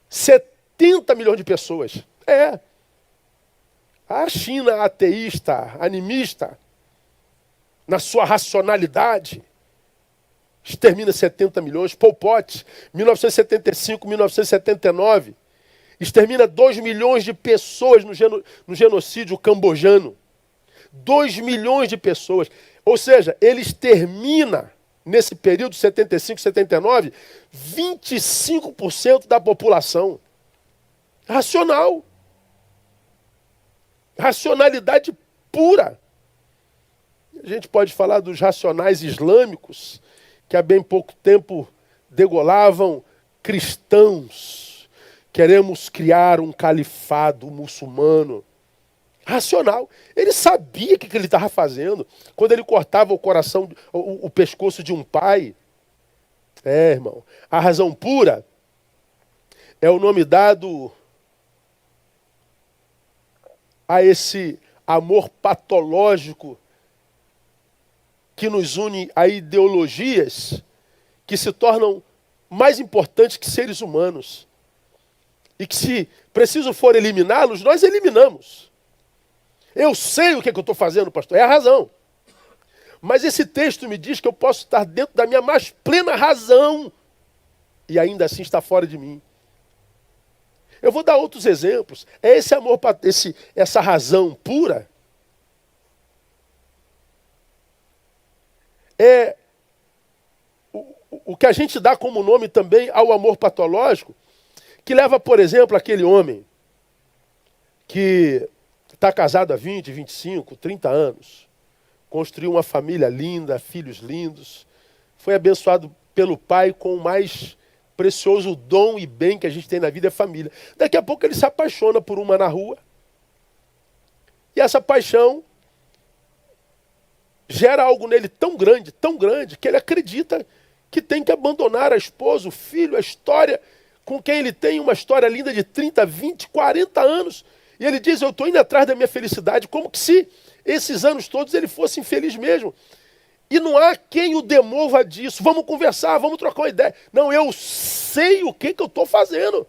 70 milhões de pessoas. A China ateísta, animista, na sua racionalidade, extermina 70 milhões. Pol Pot, 1975, 1979, extermina 2 milhões de pessoas no genocídio cambojano. 2 milhões de pessoas. Ou seja, ele extermina, nesse período, 75, 79, 25% da população. Racional. Racionalidade pura. A gente pode falar dos racionais islâmicos, que há bem pouco tempo degolavam cristãos. Queremos criar um califado muçulmano. Racional. Ele sabia o que ele estava fazendo quando ele cortava o coração, o pescoço de um pai. Irmão, a razão pura é o nome dado a esse amor patológico que nos une a ideologias que se tornam mais importantes que seres humanos. E que, se preciso for eliminá-los, nós eliminamos. Eu sei o que eu estou fazendo, pastor, é a razão. Mas esse texto me diz que eu posso estar dentro da minha mais plena razão e ainda assim estar fora de mim. Eu vou dar outros exemplos. É esse amor, essa razão pura. É o que a gente dá como nome também ao amor patológico, que leva, por exemplo, aquele homem que está casado há 20, 25, 30 anos. construiu uma família linda, filhos lindos, foi abençoado pelo pai com o mais precioso dom e bem que a gente tem na vida, é família. Daqui a pouco ele se apaixona por uma na rua, e essa paixão gera algo nele tão grande, que ele acredita que tem que abandonar a esposa, o filho, a história, com quem ele tem uma história linda de 30, 20, 40 anos. E ele diz, eu estou indo atrás da minha felicidade, como que se esses anos todos ele fosse infeliz mesmo. E não há quem o demova disso. Vamos conversar, vamos trocar uma ideia. Não, eu sei o que eu estou fazendo.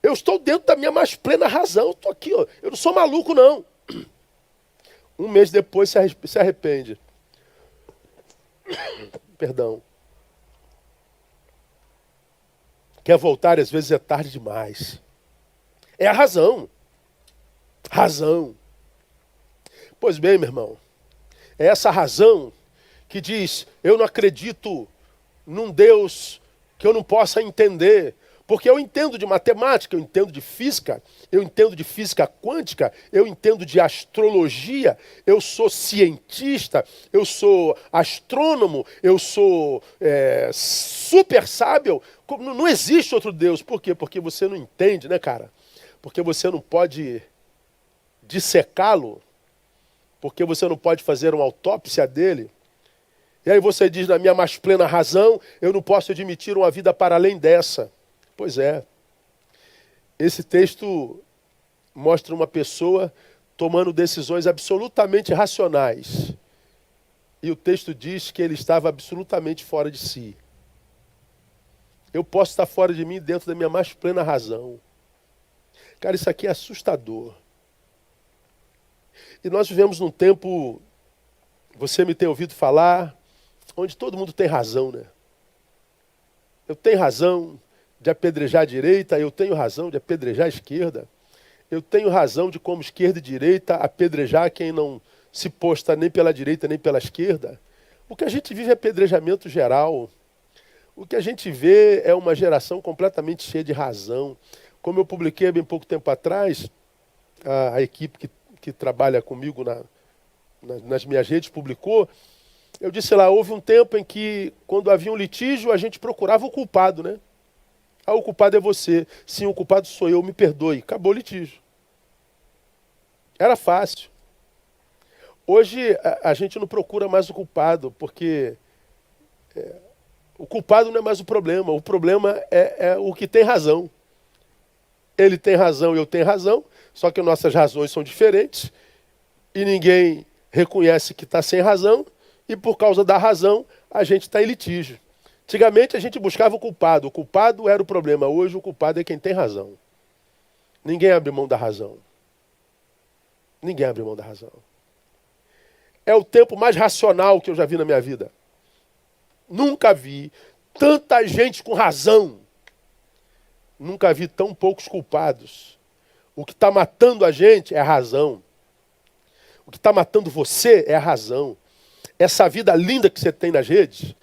Eu estou dentro da minha mais plena razão. Estou aqui, ó. Eu não sou maluco, não. Um mês depois se arrepende. Perdão. Quer voltar, às vezes é tarde demais. É a razão. Razão. Pois bem, meu irmão, é essa razão que diz, eu não acredito num Deus que eu não possa entender, porque eu entendo de matemática, eu entendo de física, eu entendo de física quântica, eu entendo de astrologia, eu sou cientista, eu sou astrônomo, eu sou super sábio. Não existe outro Deus. Por quê? Porque você não entende, né, cara? Porque você não pode dissecá-lo, porque você não pode fazer uma autópsia dele. E aí você diz, na minha mais plena razão, eu não posso admitir uma vida para além dessa. Pois é. Esse texto mostra uma pessoa tomando decisões absolutamente racionais. E o texto diz que ele estava absolutamente fora de si. Eu posso estar fora de mim dentro da minha mais plena razão. Cara, isso aqui é assustador. E nós vivemos num tempo, você me tem ouvido falar, onde todo mundo tem razão, né? Eu tenho razão de apedrejar a direita, eu tenho razão de apedrejar a esquerda. Eu tenho razão de, como esquerda e direita, apedrejar quem não se posta nem pela direita nem pela esquerda. O que a gente vive é apedrejamento geral. O que a gente vê é uma geração completamente cheia de razão. Como eu publiquei há bem pouco tempo atrás, a equipe que trabalha comigo nas minhas redes publicou, eu disse lá, houve um tempo em que, quando havia um litígio, a gente procurava o culpado, né? Ah, o culpado é você. Sim, o culpado sou eu, me perdoe. Acabou o litígio. Era fácil. Hoje, a gente não procura mais o culpado, porque o culpado não é mais o problema é o que tem razão. Ele tem razão e eu tenho razão, só que nossas razões são diferentes, e ninguém reconhece que está sem razão, e por causa da razão, a gente está em litígio. Antigamente a gente buscava o culpado era o problema, hoje o culpado é quem tem razão. Ninguém abre mão da razão. Ninguém abre mão da razão. É o tempo mais racional que eu já vi na minha vida. Nunca vi tanta gente com razão. Nunca vi tão poucos culpados. O que está matando a gente é a razão. O que está matando você é a razão. Essa vida linda que você tem nas redes,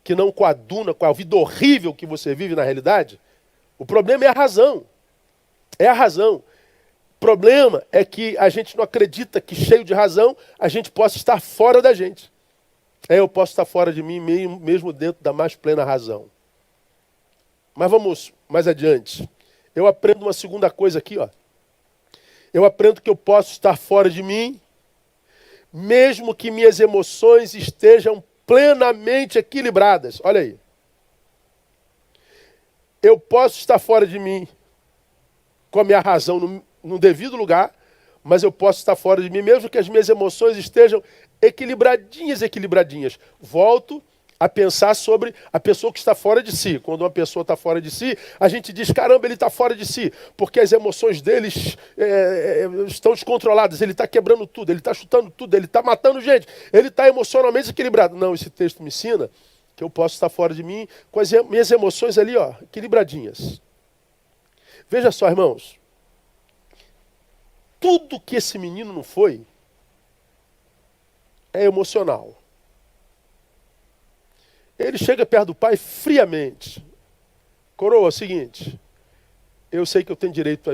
que não coaduna com a vida horrível que você vive na realidade, o problema é a razão. É a razão. O problema é que a gente não acredita que, cheio de razão, a gente possa estar fora da gente. Eu posso estar fora de mim mesmo dentro da mais plena razão. Mas vamos mais adiante. Eu aprendo uma segunda coisa aqui, ó. Eu aprendo que eu posso estar fora de mim, mesmo que minhas emoções estejam plenamente equilibradas. Olha aí. Eu posso estar fora de mim com a minha razão no devido lugar, mas eu posso estar fora de mim mesmo que as minhas emoções estejam equilibradinhas. Volto a pensar sobre a pessoa que está fora de si. Quando uma pessoa está fora de si, a gente diz, caramba, ele está fora de si, porque as emoções deles estão descontroladas, ele está quebrando tudo, ele está chutando tudo, ele está matando gente, ele está emocionalmente desequilibrado. Não, esse texto me ensina que eu posso estar fora de mim com as minhas emoções ali, ó, equilibradinhas. Veja só, irmãos, tudo que esse menino não foi é emocional. Ele chega perto do pai friamente. Coroa, é o seguinte, eu sei que eu tenho direito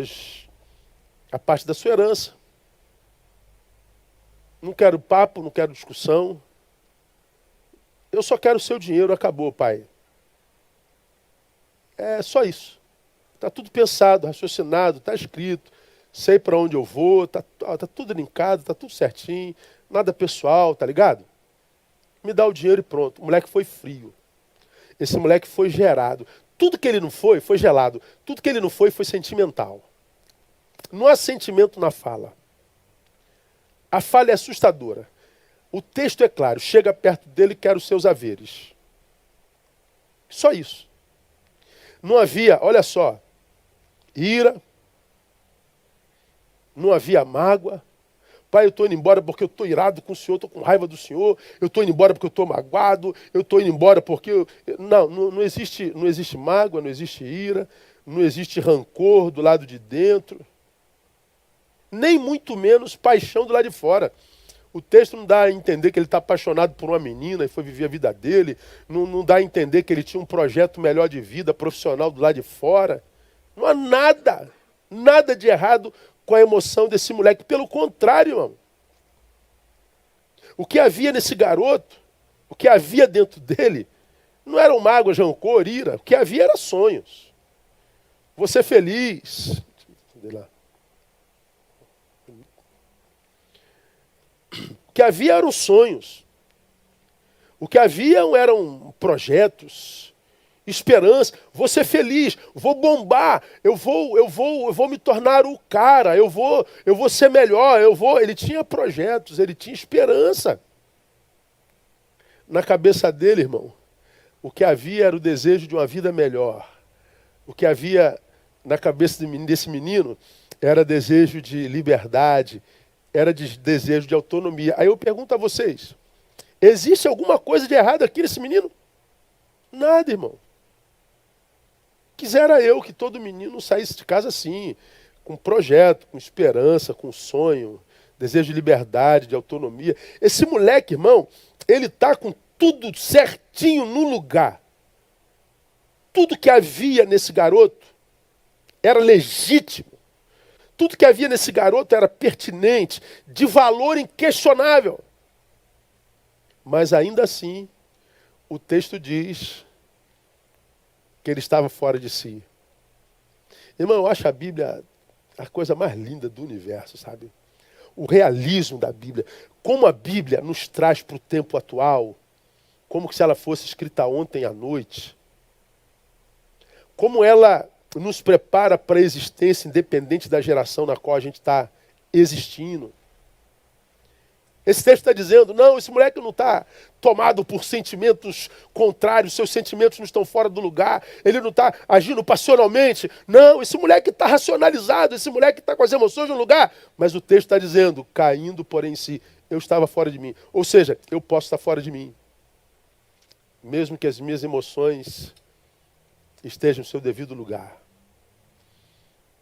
à parte da sua herança. Não quero papo, não quero discussão. Eu só quero o seu dinheiro, acabou, pai. É só isso. Está tudo pensado, raciocinado, está escrito. Sei para onde eu vou, tá tudo linkado, tá tudo certinho. Nada pessoal, tá ligado? Me dá o dinheiro e pronto. O moleque foi frio. Esse moleque foi gerado. Tudo que ele não foi, foi gelado. Tudo que ele não foi sentimental. Não há sentimento na fala. A fala é assustadora. O texto é claro. Chega perto dele e quer os seus haveres. Só isso. Não havia, olha só, ira. Não havia mágoa. Pai, eu estou indo embora porque eu estou irado com o Senhor, estou com raiva do Senhor. Eu estou indo embora porque eu estou magoado. Eu estou indo embora porque... Não existe mágoa, não existe ira. Não existe rancor do lado de dentro. Nem muito menos paixão do lado de fora. O texto não dá a entender que ele está apaixonado por uma menina e foi viver a vida dele. Não dá a entender que ele tinha um projeto melhor de vida, profissional do lado de fora. Não há nada de errado com a emoção desse moleque. Pelo contrário, irmão. O que havia nesse garoto, o que havia dentro dele, não eram mágoas, rancor, ira. O que havia era sonhos. Você feliz. Cadê lá? O que havia eram sonhos. O que haviam eram projetos, esperança. Vou ser feliz, vou bombar, eu vou me tornar o cara, eu vou ser melhor, Ele tinha projetos, ele tinha esperança. Na cabeça dele, irmão, o que havia era o desejo de uma vida melhor. O que havia na cabeça desse menino era desejo de liberdade, era desejo de autonomia. Aí eu pergunto a vocês, existe alguma coisa de errado aqui nesse menino? Nada, irmão. Quisera eu que todo menino saísse de casa assim, com projeto, com esperança, com sonho, desejo de liberdade, de autonomia. Esse moleque, irmão, ele está com tudo certinho no lugar. Tudo que havia nesse garoto era legítimo. Tudo que havia nesse garoto era pertinente, de valor inquestionável. Mas ainda assim, o texto diz que ele estava fora de si. Irmão, eu acho a Bíblia a coisa mais linda do universo, sabe? O realismo da Bíblia. Como a Bíblia nos traz para o tempo atual, como se ela fosse escrita ontem à noite. Como ela nos prepara para a existência independente da geração na qual a gente está existindo. Esse texto está dizendo, não, esse moleque não está tomado por sentimentos contrários, seus sentimentos não estão fora do lugar, ele não está agindo passionalmente. Não, esse moleque está racionalizado, esse moleque está com as emoções no lugar. Mas o texto está dizendo, caindo porém em si, eu estava fora de mim. Ou seja, eu posso estar fora de mim. Mesmo que as minhas emoções estejam no seu devido lugar.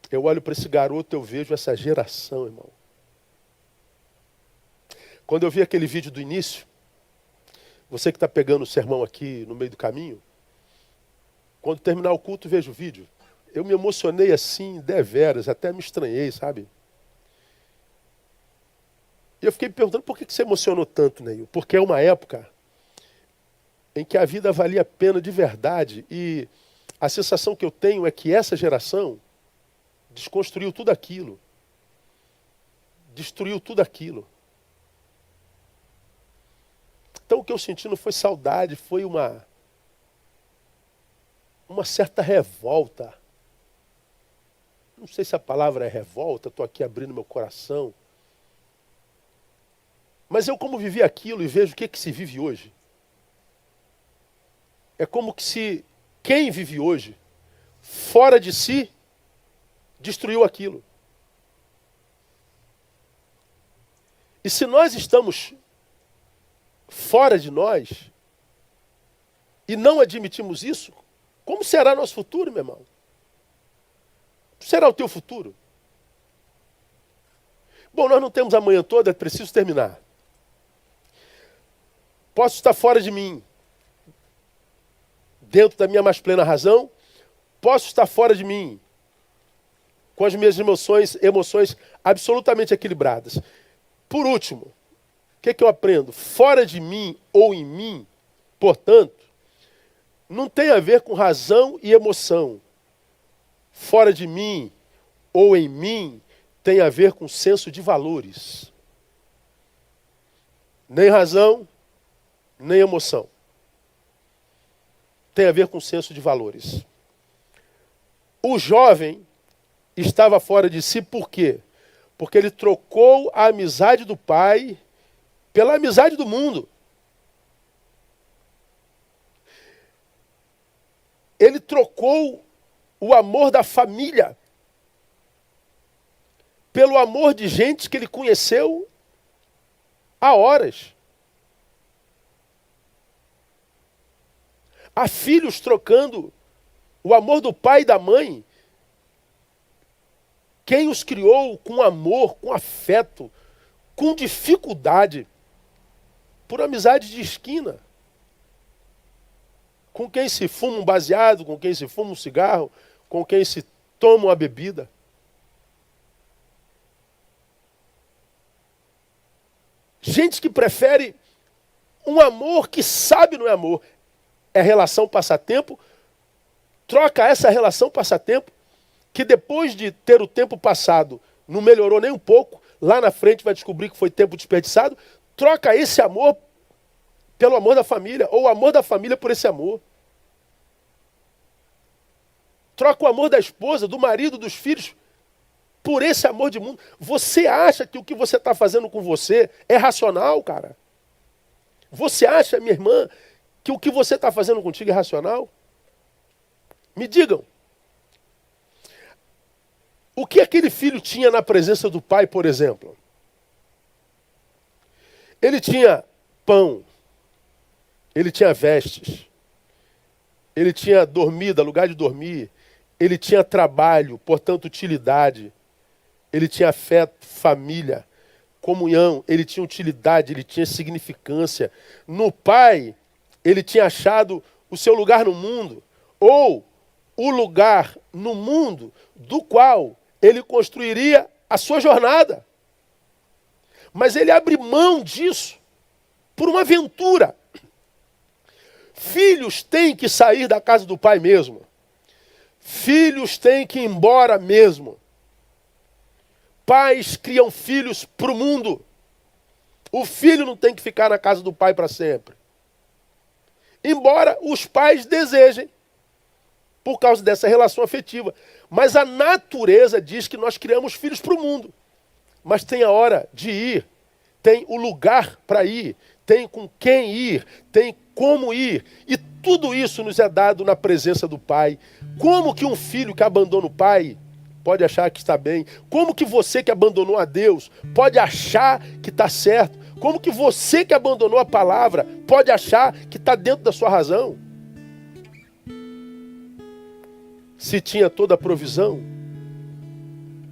Eu olho para esse garoto, eu vejo essa geração, irmão. Quando eu vi aquele vídeo do início, você que está pegando o sermão aqui no meio do caminho, quando terminar o culto, veja o vídeo. Eu me emocionei assim, deveras, até me estranhei, sabe? E eu fiquei me perguntando, por que você emocionou tanto, Neil? Porque é uma época em que a vida valia a pena de verdade. E a sensação que eu tenho é que essa geração desconstruiu tudo aquilo. Destruiu tudo aquilo. Então o que eu senti não foi saudade, foi uma certa revolta. Não sei se a palavra é revolta, estou aqui abrindo meu coração. Mas eu, como vivi aquilo e vejo o que se vive hoje, é como que se quem vive hoje, fora de si, destruiu aquilo. E se nós estamos fora de nós e não admitimos isso, como será nosso futuro, meu irmão? Será o teu futuro? Bom, nós não temos a manhã toda, é preciso terminar. Posso estar fora de mim, dentro da minha mais plena razão, posso estar fora de mim, com as minhas emoções absolutamente equilibradas. Por último, que eu aprendo? Fora de mim ou em mim, portanto, não tem a ver com razão e emoção. Fora de mim ou em mim tem a ver com senso de valores. Nem razão, nem emoção. Tem a ver com senso de valores. O jovem estava fora de si por quê? Porque ele trocou a amizade do pai pela amizade do mundo. Ele trocou o amor da família pelo amor de gente que ele conheceu há horas. Há filhos trocando o amor do pai e da mãe. Quem os criou com amor, com afeto, com dificuldade, por amizade de esquina. Com quem se fuma um baseado, com quem se fuma um cigarro, com quem se toma uma bebida. Gente que prefere um amor que sabe não é amor. É relação passatempo, troca essa relação passatempo, que depois de ter o tempo passado não melhorou nem um pouco, lá na frente vai descobrir que foi tempo desperdiçado, troca esse amor pelo amor da família, ou o amor da família por esse amor. Troca o amor da esposa, do marido, dos filhos, por esse amor de mundo. Você acha que o que você está fazendo com você é racional, cara? Você acha, minha irmã, que o que você está fazendo contigo é racional? Me digam. O que aquele filho tinha na presença do pai, por exemplo? Ele tinha pão, ele tinha vestes, ele tinha dormida, lugar de dormir, ele tinha trabalho, portanto utilidade, ele tinha afeto, família, comunhão, ele tinha utilidade, ele tinha significância. No pai, ele tinha achado o seu lugar no mundo, ou o lugar no mundo do qual ele construiria a sua jornada. Mas ele abre mão disso por uma aventura. Filhos têm que sair da casa do pai mesmo. Filhos têm que ir embora mesmo. Pais criam filhos para o mundo. O filho não tem que ficar na casa do pai para sempre. Embora os pais desejem, por causa dessa relação afetiva. Mas a natureza diz que nós criamos filhos para o mundo. Mas tem a hora de ir, tem o lugar para ir, tem com quem ir, tem como ir. E tudo isso nos é dado na presença do Pai. Como que um filho que abandona o pai pode achar que está bem? Como que você que abandonou a Deus pode achar que está certo? Como que você que abandonou a palavra pode achar que está dentro da sua razão? Se tinha toda a provisão,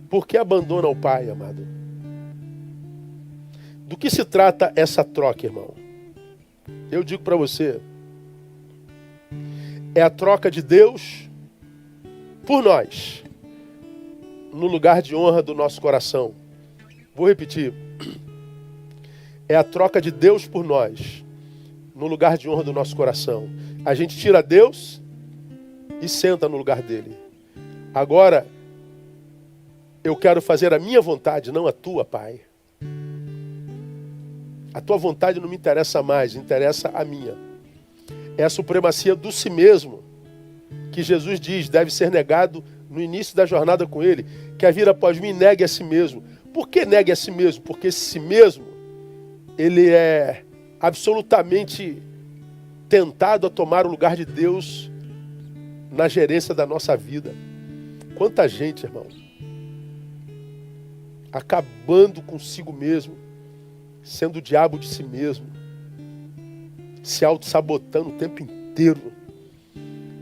por que abandona o pai, amado? Do que se trata essa troca, irmão? Eu digo para você, é a troca de Deus por nós, no lugar de honra do nosso coração. Vou repetir. É a troca de Deus por nós, no lugar de honra do nosso coração. A gente tira Deus e senta no lugar dele. Agora, eu quero fazer a minha vontade, não a tua, Pai. A tua vontade não me interessa mais, interessa a minha. É a supremacia do si mesmo, que Jesus diz, deve ser negado no início da jornada com ele. Quer vir após mim, negue a si mesmo. Por que negue a si mesmo? Porque esse si mesmo, ele é absolutamente tentado a tomar o lugar de Deus na gerência da nossa vida. Quanta gente, irmão, acabando consigo mesmo, sendo o diabo de si mesmo, se auto-sabotando o tempo inteiro.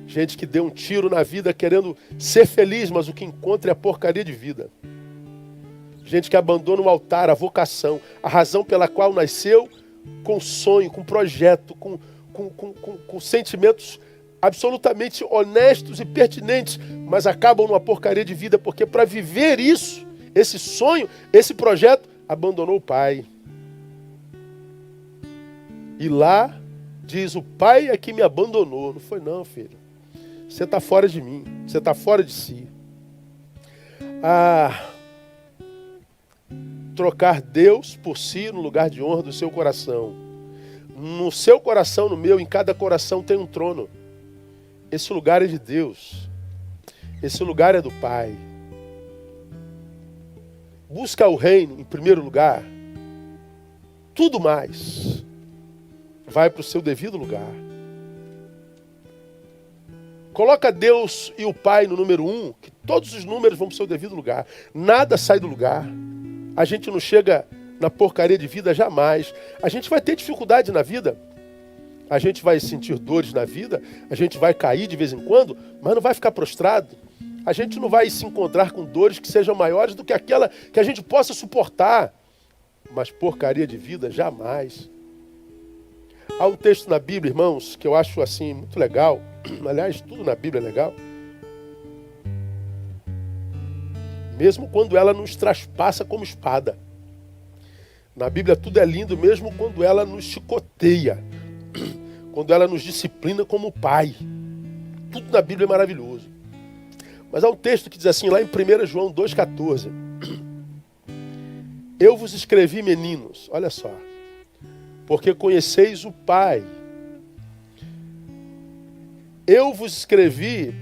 Gente que deu um tiro na vida querendo ser feliz, mas o que encontra é a porcaria de vida. Gente que abandona o altar, a vocação, a razão pela qual nasceu, com sonho, com projeto, com sentimentos absolutamente honestos e pertinentes, mas acabam numa porcaria de vida, porque para viver isso, esse sonho, esse projeto, abandonou o pai. E lá diz, o pai é que me abandonou. Não foi não, filho. Você está fora de mim. Você está fora de si. Trocar Deus por si no lugar de honra do seu coração. No seu coração, no meu, em cada coração tem um trono. Esse lugar é de Deus. Esse lugar é do Pai. Busca o reino em primeiro lugar. Tudo mais vai para o seu devido lugar. Coloca Deus e o Pai no número 1, que todos os números vão para o seu devido lugar. Nada sai do lugar. A gente não chega na porcaria de vida jamais. A gente vai ter dificuldade na vida. A gente vai sentir dores na vida. A gente vai cair de vez em quando, mas não vai ficar prostrado. A gente não vai se encontrar com dores que sejam maiores do que aquela que a gente possa suportar. Mas porcaria de vida, jamais. Há um texto na Bíblia, irmãos, que eu acho assim muito legal. Aliás, tudo na Bíblia é legal. Mesmo quando ela nos traspassa como espada. Na Bíblia tudo é lindo, mesmo quando ela nos chicoteia. Quando ela nos disciplina como pai. Tudo na Bíblia é maravilhoso. Mas há um texto que diz assim, lá em 1 João 2,14. Eu vos escrevi, meninos, olha só, porque conheceis o Pai. Eu vos escrevi,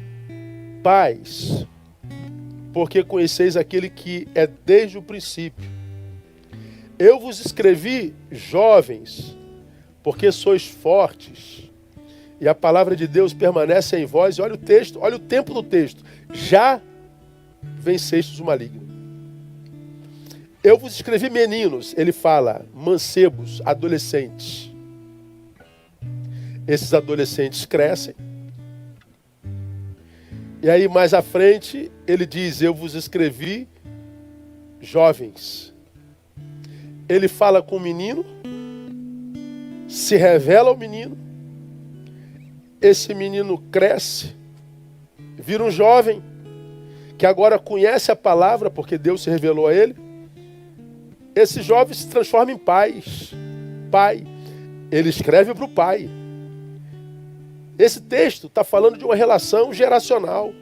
pais, porque conheceis aquele que é desde o princípio. Eu vos escrevi, jovens, porque sois fortes, e a palavra de Deus permanece em vós. E olha o texto, olha o tempo do texto. Já vencestes o maligno. Eu vos escrevi, meninos, ele fala, mancebos, adolescentes. Esses adolescentes crescem. E aí mais à frente ele diz, eu vos escrevi, jovens. Ele fala com o menino, se revela ao menino. Esse menino cresce, vira um jovem, que agora conhece a palavra, porque Deus se revelou a ele. Esse jovem se transforma em pai. Ele escreve para o pai. Esse texto está falando de uma relação geracional,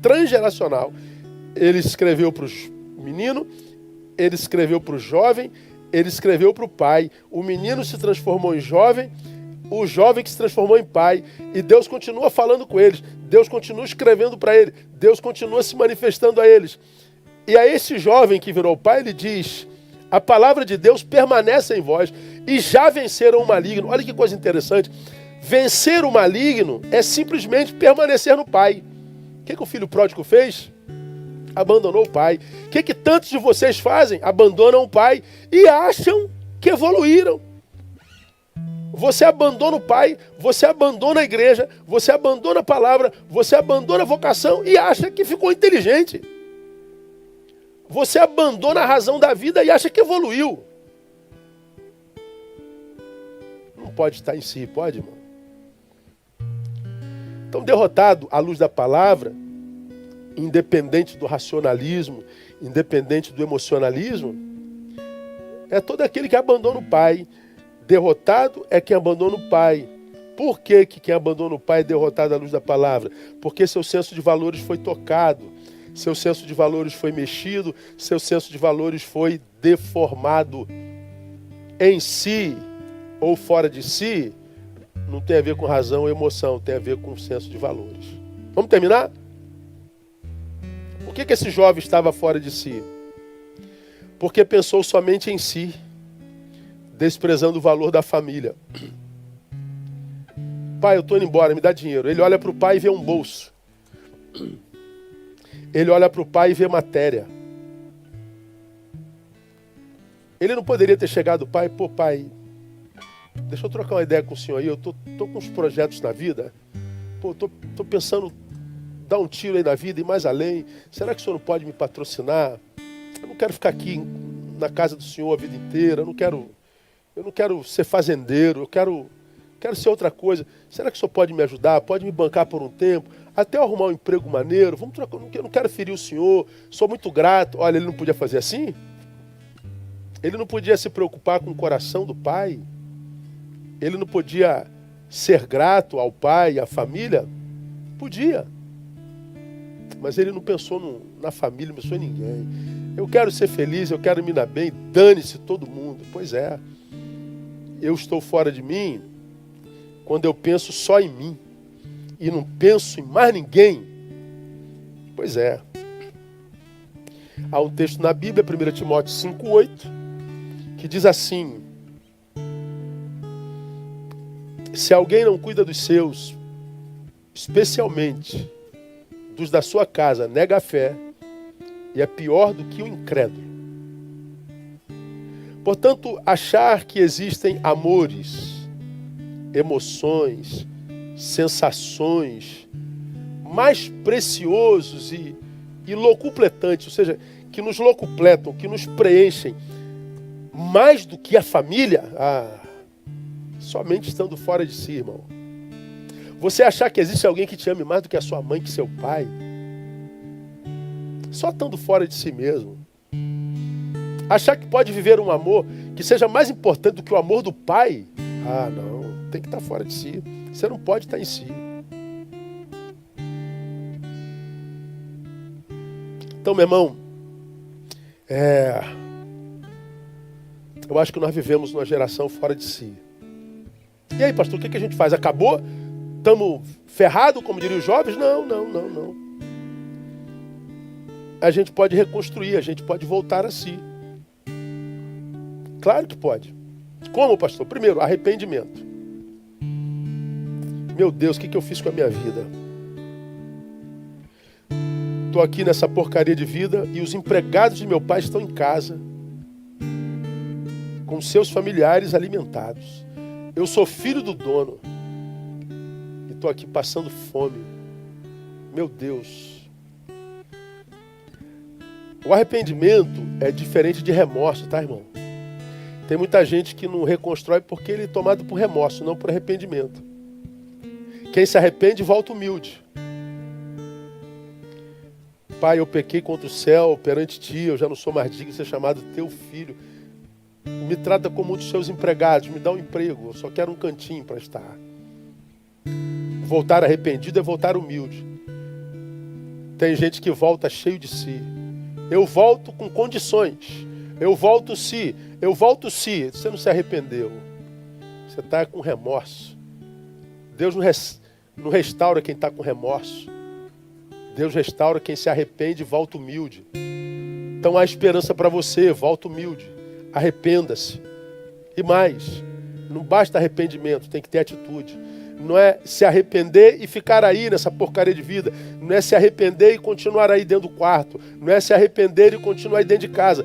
transgeracional. Ele escreveu para os meninos, ele escreveu para o jovem, ele escreveu para o pai. O menino se transformou em jovem, o jovem que se transformou em pai. E Deus continua falando com eles. Deus continua escrevendo para ele. Deus continua se manifestando a eles. E a esse jovem que virou pai, ele diz, a palavra de Deus permanece em vós e já venceram o maligno. Olha que coisa interessante. Vencer o maligno é simplesmente permanecer no pai. O que o filho pródigo fez? Abandonou o pai. O que tantos de vocês fazem? Abandonam o pai e acham que evoluíram. Você abandona o pai, você abandona a igreja, você abandona a palavra, você abandona a vocação e acha que ficou inteligente. Você abandona a razão da vida e acha que evoluiu. Não pode estar em si, pode, irmão? Então, derrotado à luz da palavra, independente do racionalismo, independente do emocionalismo, é todo aquele que abandona o pai. Derrotado é quem abandona o pai. Por que quem abandona o pai é derrotado à luz da palavra? Porque seu senso de valores foi tocado. Seu senso de valores foi mexido, seu senso de valores foi deformado. Em si ou fora de si, não tem a ver com razão ou emoção, tem a ver com senso de valores. Vamos terminar? Por que esse jovem estava fora de si? Porque pensou somente em si, desprezando o valor da família. Pai, eu estou indo embora, me dá dinheiro. Ele olha para o pai e vê um bolso. Ele olha para o pai e vê matéria. Ele não poderia ter chegado, pai, pô, pai, deixa eu trocar uma ideia com o senhor aí, eu tô com uns projetos na vida, pô, tô pensando dar um tiro aí na vida e mais além, será que o senhor não pode me patrocinar? Eu não quero ficar aqui na casa do senhor a vida inteira, eu não quero ser fazendeiro, eu quero ser outra coisa. Será que o senhor pode me ajudar? Pode me bancar por um tempo? Até eu arrumar um emprego maneiro? Vamos trocar, eu não quero ferir o senhor, sou muito grato. Olha, ele não podia fazer assim? Ele não podia se preocupar com o coração do pai? Ele não podia ser grato ao pai, à família? Podia. Mas ele não pensou na família, não pensou em ninguém. Eu quero ser feliz, eu quero me dar bem, dane-se todo mundo. Pois é. Eu estou fora de mim quando eu penso só em mim e não penso em mais ninguém. Pois é. Há um texto na Bíblia, 1 Timóteo 5,8, que diz assim: se alguém não cuida dos seus, especialmente dos da sua casa, nega a fé e é pior do que o incrédulo. Portanto, achar que existem amores, emoções, sensações mais preciosos e locupletantes, ou seja, que nos locupletam, que nos preenchem mais do que a família, somente estando fora de si, irmão. Você achar que existe alguém que te ame mais do que a sua mãe, que seu pai, só estando fora de si mesmo. Achar que pode viver um amor que seja mais importante do que o amor do pai, não, tem que estar fora de si. Você não pode estar em si. Então, meu irmão, eu acho que nós vivemos numa geração fora de si. E aí, pastor, o que a gente faz? Acabou? Estamos ferrados, como diriam os jovens? Não. A gente pode reconstruir, a gente pode voltar a si. Claro que pode. Como, pastor? Primeiro, arrependimento. Meu Deus, o que eu fiz com a minha vida? Estou aqui nessa porcaria de vida e os empregados de meu pai estão em casa, com seus familiares alimentados. Eu sou filho do dono e estou aqui passando fome. Meu Deus. O arrependimento é diferente de remorso, tá, irmão? Tem muita gente que não reconstrói porque ele é tomado por remorso, não por arrependimento. Quem se arrepende volta humilde. Pai, eu pequei contra o céu perante ti, eu já não sou mais digno de ser chamado teu filho. Me trata como um dos seus empregados, me dá um emprego, eu só quero um cantinho para estar. Voltar arrependido é voltar humilde. Tem gente que volta cheio de si. Eu volto com condições. Eu volto se. Você não se arrependeu. Você está com remorso. Deus não restaura quem está com remorso. Deus restaura quem se arrepende e volta humilde. Então há esperança para você, volta humilde. Arrependa-se. E mais, não basta arrependimento, tem que ter atitude. Não é se arrepender e ficar aí nessa porcaria de vida. Não é se arrepender e continuar aí dentro do quarto. Não é se arrepender e continuar aí dentro de casa.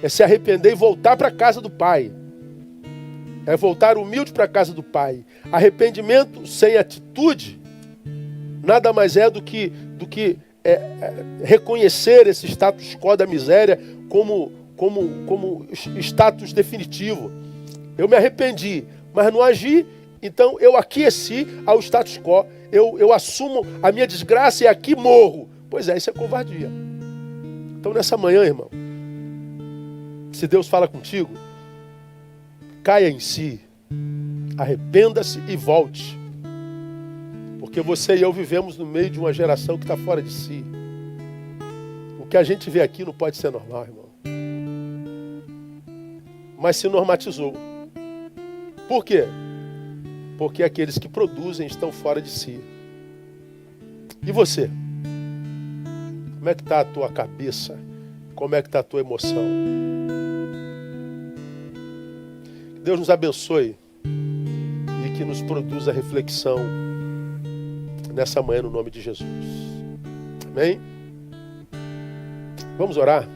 É se arrepender e voltar para a casa do Pai. É voltar humilde para a casa do Pai. Arrependimento sem atitude nada mais é do que reconhecer esse status quo da miséria como status definitivo. Eu me arrependi, mas não agi, então eu aqueci ao status quo. Eu assumo a minha desgraça e aqui morro. Pois é, isso é covardia. Então nessa manhã, irmão, se Deus fala contigo, caia em si, arrependa-se e volte. Porque você e eu vivemos no meio de uma geração que está fora de si. O que a gente vê aqui não pode ser normal, irmão. Mas se normatizou. Por quê? Porque aqueles que produzem estão fora de si. E você? Como é que está a tua cabeça? Como é que está a tua emoção? Que Deus nos abençoe e que nos produza reflexão nessa manhã no nome de Jesus. Amém? Vamos orar?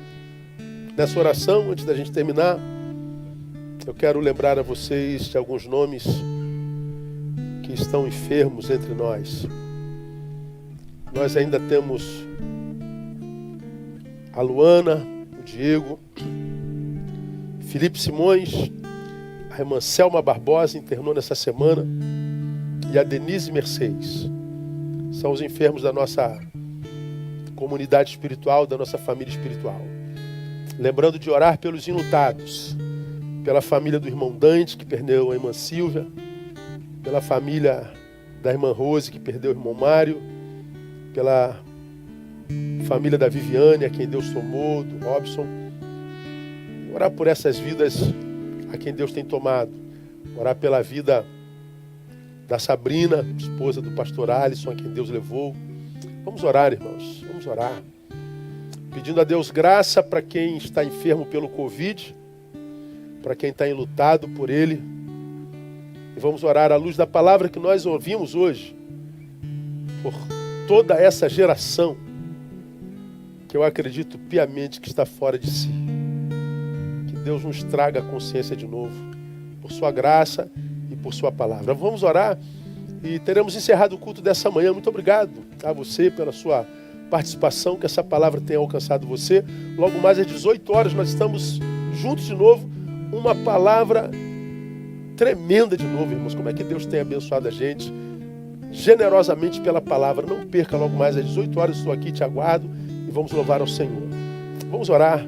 Nessa oração, antes da gente terminar, eu quero lembrar a vocês de alguns nomes que estão enfermos entre nós. Nós ainda temos a Luana, o Diego, Felipe Simões, a irmã Selma Barbosa internou nessa semana e a Denise Mercedes. São os enfermos da nossa comunidade espiritual, da nossa família espiritual. Lembrando de orar pelos enlutados. pela família do irmão Dante, que perdeu a irmã Silvia, pela família da irmã Rose, que perdeu o irmão Mário, pela família da Viviane, a quem Deus tomou, do Robson. Orar por essas vidas a quem Deus tem tomado. Orar pela vida da Sabrina, esposa do pastor Alisson, a quem Deus levou. Vamos orar, irmãos, vamos orar. Pedindo a Deus graça para quem está enfermo pelo Covid, para quem está enlutado por ele. E vamos orar à luz da palavra que nós ouvimos hoje, por toda essa geração, que eu acredito piamente que está fora de si. Que Deus nos traga a consciência de novo, por sua graça e por sua palavra. Vamos orar e teremos encerrado o culto dessa manhã. Muito obrigado a você pela sua participação, que essa palavra tenha alcançado você. Logo mais às 18 horas nós estamos juntos de novo. Uma palavra tremenda de novo, irmãos. Como é que Deus tem abençoado a gente generosamente pela palavra. Não perca, logo mais às 18 horas estou aqui, te aguardo e vamos louvar ao Senhor. Vamos orar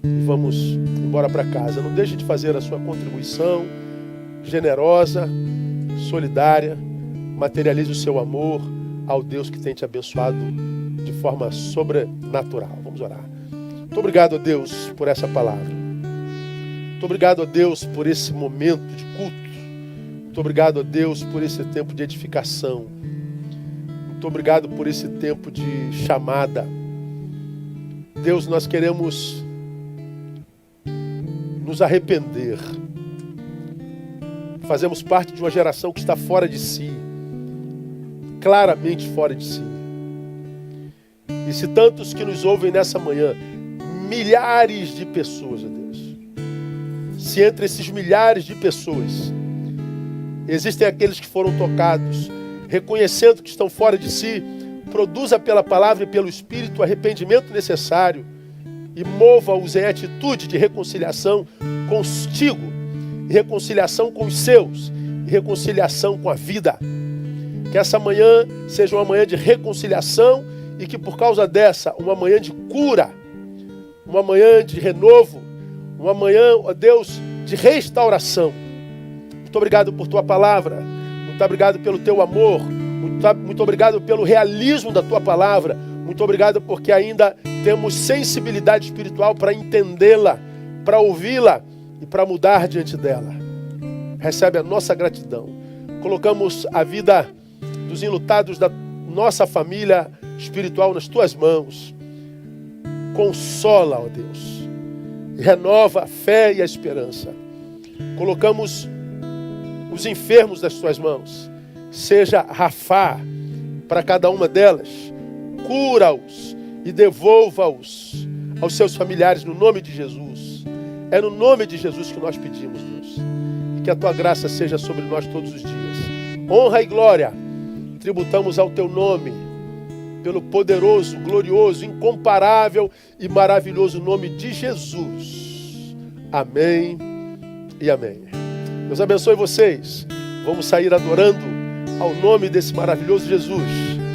e vamos embora para casa. Não deixe de fazer a sua contribuição generosa, solidária. Materialize o seu amor ao Deus que tem te abençoado de forma sobrenatural. Vamos orar. Muito obrigado a Deus por essa palavra. Muito obrigado a Deus por esse momento de culto. Muito obrigado a Deus por esse tempo de edificação. Muito obrigado por esse tempo de chamada. Deus, nós queremos nos arrepender. Fazemos parte de uma geração que está fora de si. Claramente fora de si. E se tantos que nos ouvem nessa manhã, milhares de pessoas, ó Deus, se entre esses milhares de pessoas existem aqueles que foram tocados, reconhecendo que estão fora de si, produza pela palavra e pelo Espírito o arrependimento necessário e mova-os em atitude de reconciliação contigo, e reconciliação com os seus, e reconciliação com a vida. Que essa manhã seja uma manhã de reconciliação e que por causa dessa, uma manhã de cura, uma manhã de renovo, uma manhã, ó Deus, de restauração. Muito obrigado por tua palavra, muito obrigado pelo teu amor, muito obrigado pelo realismo da tua palavra, muito obrigado porque ainda temos sensibilidade espiritual para entendê-la, para ouvi-la e para mudar diante dela. Recebe a nossa gratidão. Colocamos a vida dos enlutados da nossa família espiritual nas tuas mãos. Consola, ó Deus. Renova a fé e a esperança. Colocamos os enfermos nas tuas mãos. Seja Rafá para cada uma delas. Cura-os e devolva-os aos seus familiares no nome de Jesus. É no nome de Jesus que nós pedimos, Deus. E que a tua graça seja sobre nós todos os dias. Honra e glória tributamos ao teu nome, pelo poderoso, glorioso, incomparável e maravilhoso nome de Jesus. Amém e amém. Deus abençoe vocês. Vamos sair adorando ao nome desse maravilhoso Jesus.